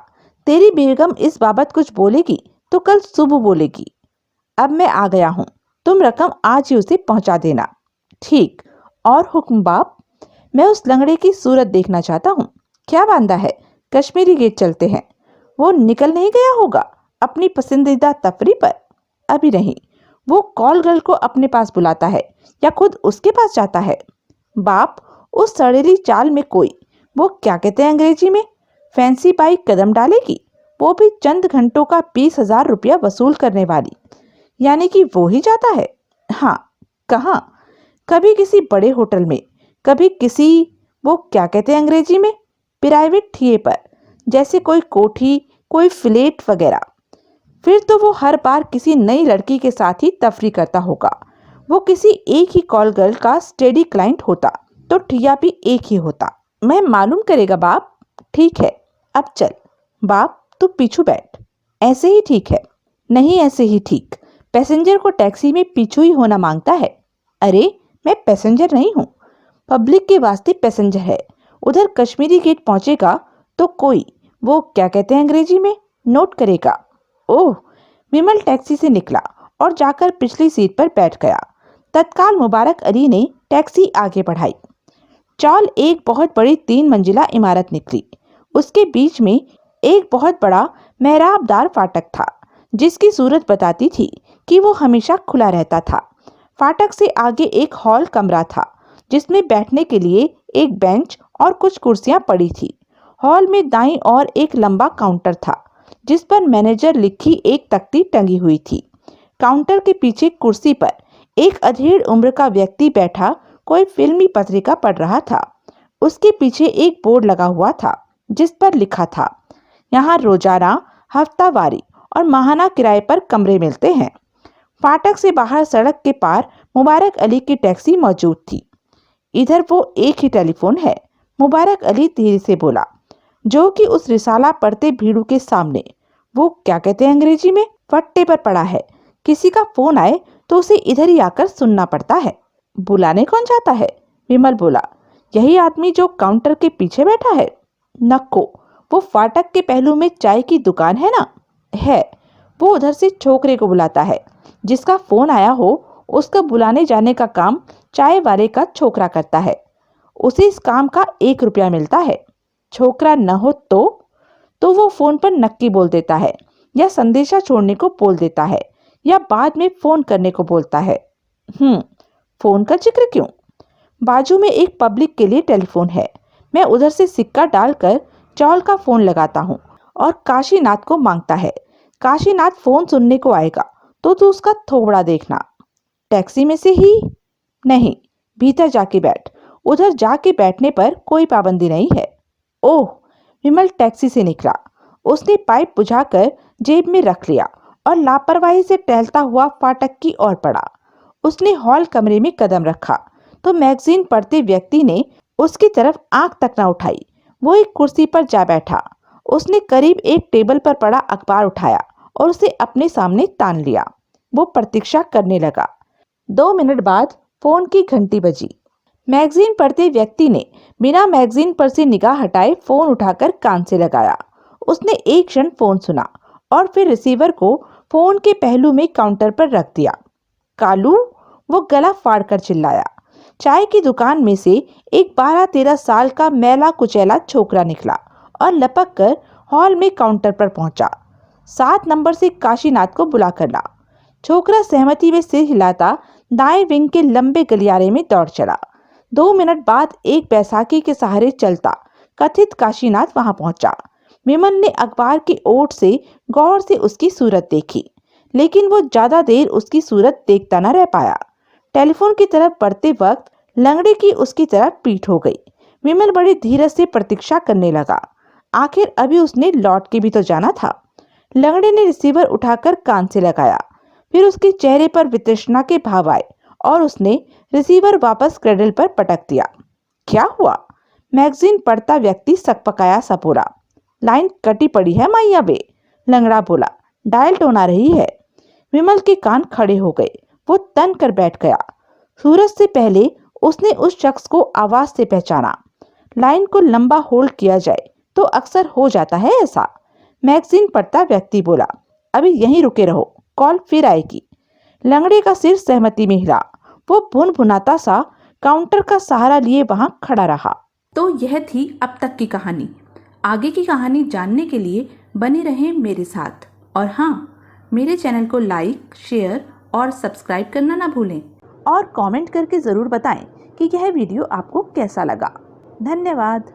तेरी बेगम इस बाबत कुछ बोलेगी तो कल सुबह बोलेगी। अब मैं आ गया हूँ, तुम रकम आज ही उसे पहुंचा देना। ठीक। और हुक्म बाप। मैं उस लंगड़े की सूरत देखना चाहता हूँ। क्या बांधा है? कश्मीरी गेट चलते हैं। वो निकल नहीं गया होगा अपनी पसंदीदा तफरी पर? अभी नहीं। वो कॉल गर्ल को अपने पास बुलाता है या खुद उसके पास जाता है? बाप, उस सड़ेली चाल में कोई, वो क्या कहते हैं अंग्रेजी में, फैंसी बाइक कदम डालेगी, वो भी चंद घंटों का 20,000 रुपया वसूल करने वाली। यानी कि वो ही जाता है। हाँ। कहाँ? कभी किसी बड़े होटल में, कभी किसी, वो क्या कहते हैं अंग्रेजी में, प्राइवेट थिए पर, जैसे कोई कोठी, कोई फ्लैट वगैरह। फिर तो वो हर बार किसी नई लड़की के साथ ही तफरी करता होगा। वो किसी एक ही कॉल गर्ल का स्टेडी क्लाइंट होता तो ठिया भी एक ही होता। मैं मालूम करेगा बाप। ठीक है, अब चल। बाप, तू पीछू बैठ। ऐसे ही ठीक है। नहीं, ऐसे ही ठीक। पैसेंजर को टैक्सी में पीछू ही होना मांगता है। अरे, मैं पैसेंजर नहीं हूँ, पब्लिक के वास्ते पैसेंजर है। उधर कश्मीरी गेट पहुंचेगा तो कोई, वो क्या कहते हैं अंग्रेजी में, नोट करेगा। ओह। विमल टैक्सी से निकला और जाकर पिछली सीट पर बैठ गया। तत्काल मुबारक अली ने टैक्सी आगे बढ़ाई। चौल एक बहुत बड़ी 3 मंजिला इमारत निकली। उसके बीच में एक बहुत बड़ा मेहराबदार फाटक था, जिसकी सूरत बताती थी कि वो हमेशा खुला रहता था। फाटक से आगे एक हॉल कमरा था, जिसमें बैठने के लिए एक बेंच और कुछ कुर्सियां पड़ी थी। हॉल में दाईं ओर एक लंबा काउंटर था, जिस पर मैनेजर लिखी एक तख्ती टंगी हुई थी। काउंटर के पीछे कुर्सी पर एक अधेड़ उम्र का व्यक्ति बैठा कोई फिल्मी पत्रिका पढ़ रहा था। उसके पीछे एक बोर्ड लगा हुआ था, जिस पर लिखा था, यहाँ रोजाना, हफ्तावारी और माहाना किराए पर कमरे मिलते हैं। फाटक से बाहर सड़क के पार मुबारक अली की टैक्सी मौजूद थी। इधर वो एक ही टेलीफोन है, मुबारक अली धीरे से बोला, जो कि उस रिसाला पढ़ते भीड़ू के सामने, वो क्या कहते हैं अंग्रेजी में, फट्टे पर पड़ा है। किसी का फोन आए तो उसे इधर ही आकर सुनना पड़ता है। बुलाने कौन जाता है? विमल बोला, यही आदमी जो काउंटर के पीछे बैठा है। नक्को, वो फाटक के पहलू में चाय की दुकान है ना? है। वो उधर से छोकरे को बुलाता है। जिसका फोन आया हो उसका बुलाने जाने का काम चाय वाले का छोकरा करता है। उसे इस काम का 1 रुपया मिलता है। छोकरा न हो तो वो फोन पर नक्की बोल देता है, या संदेशा छोड़ने को बोल देता है, या बाद में फोन करने को बोलता है। फोन का जिक्र क्यों? बाजू में एक पब्लिक के लिए टेलीफोन है। मैं उधर से सिक्का डालकर चौल का फोन लगाता हूँ और काशीनाथ को मांगता है। काशीनाथ फोन सुनने को आएगा तो तू उसका थोबड़ा देखना। टैक्सी में से ही? नहीं, भीतर जाके बैठ। उधर जाके बैठने पर कोई पाबंदी नहीं है। ओह। विमल टैक्सी से निकला। उसने पाइप बुझाकर जेब में रख लिया और लापरवाही से टहलता हुआ फाटक की ओर बढ़ा। उसने हॉल कमरे में कदम रखा तो मैगजीन पढ़ते व्यक्ति ने उसकी तरफ आंख तक न उठाई। वो एक कुर्सी पर जा बैठा। उसने करीब एक टेबल पर पड़ा अखबार उठाया और उसे अपने सामने तान लिया। वो प्रतीक्षा करने लगा। 2 मिनट बाद फोन की घंटी बजी। मैगजीन पढ़ते व्यक्ति ने बिना मैगजीन पर से निगाह हटाए फोन उठाकर कान से लगाया। उसने एक क्षण फोन सुना और फिर रिसीवर को फोन के पहलू में काउंटर पर रख दिया। कालू, वो गला फाड़कर चिल्लाया। चाय की दुकान में से एक 12-13 साल का मैला कुचैला छोकरा निकला और लपक कर हॉल में काउंटर पर पहुंचा। 7 नंबर से काशीनाथ को बुला कर ला। छोकरा सहमति में सिर हिलाता दाएं विंग के लंबे गलियारे में दौड़ चला। 2 मिनट बाद एक बैसाखी के सहारे चलता कथित काशीनाथ वहां पहुंचा। विमल ने अखबार की ओट से गौर से उसकी सूरत देखी, लेकिन वो ज्यादा देर उसकी सूरत देखता न रह पाया। टेलीफोन की तरफ बढ़ते वक्त लंगड़े की उसकी तरफ पीठ हो गई। विमल बड़ी धीरज से प्रतीक्षा करने लगा। आखिर अभी उसने लौट के भी तो जाना था। लंगड़े ने रिसीवर उठाकर कान से लगाया। फिर उसके चेहरे पर वितृष्णा के भाव आए और उसने रिसीवर वापस क्रेडल पर पटक दिया। क्या हुआ? मैगजीन पढ़ता व्यक्ति सकपकाया सा बोला। लाइन कटी पड़ी है मैया बे। लंगड़ा बोला, डायल टोन आ रही है। विमल के कान खड़े हो गए। वो तन कर बैठ गया। सूरज से पहले उसने उस शख्स को आवाज से पहचाना। लाइन को लंबा होल्ड किया जाए तो अक्सर हो जाता है ऐसा। मैगजीन पढ़ता व्यक्ति बोला, अभी यहीं रुके रहो, कॉल फिर आएगी। लंगड़े का सिर सहमति में हिला। वो भुनभुनाता सा काउंटर का सहारा लिए वहां खड़ा रहा। तो यह थी अब तक की कहानी। आगे की कहानी जानने के लिए बने रहें मेरे साथ। और हाँ, मेरे चैनल को लाइक, शेयर और सब्सक्राइब करना ना भूलें। और कमेंट करके ज़रूर बताएं कि यह वीडियो आपको कैसा लगा। धन्यवाद।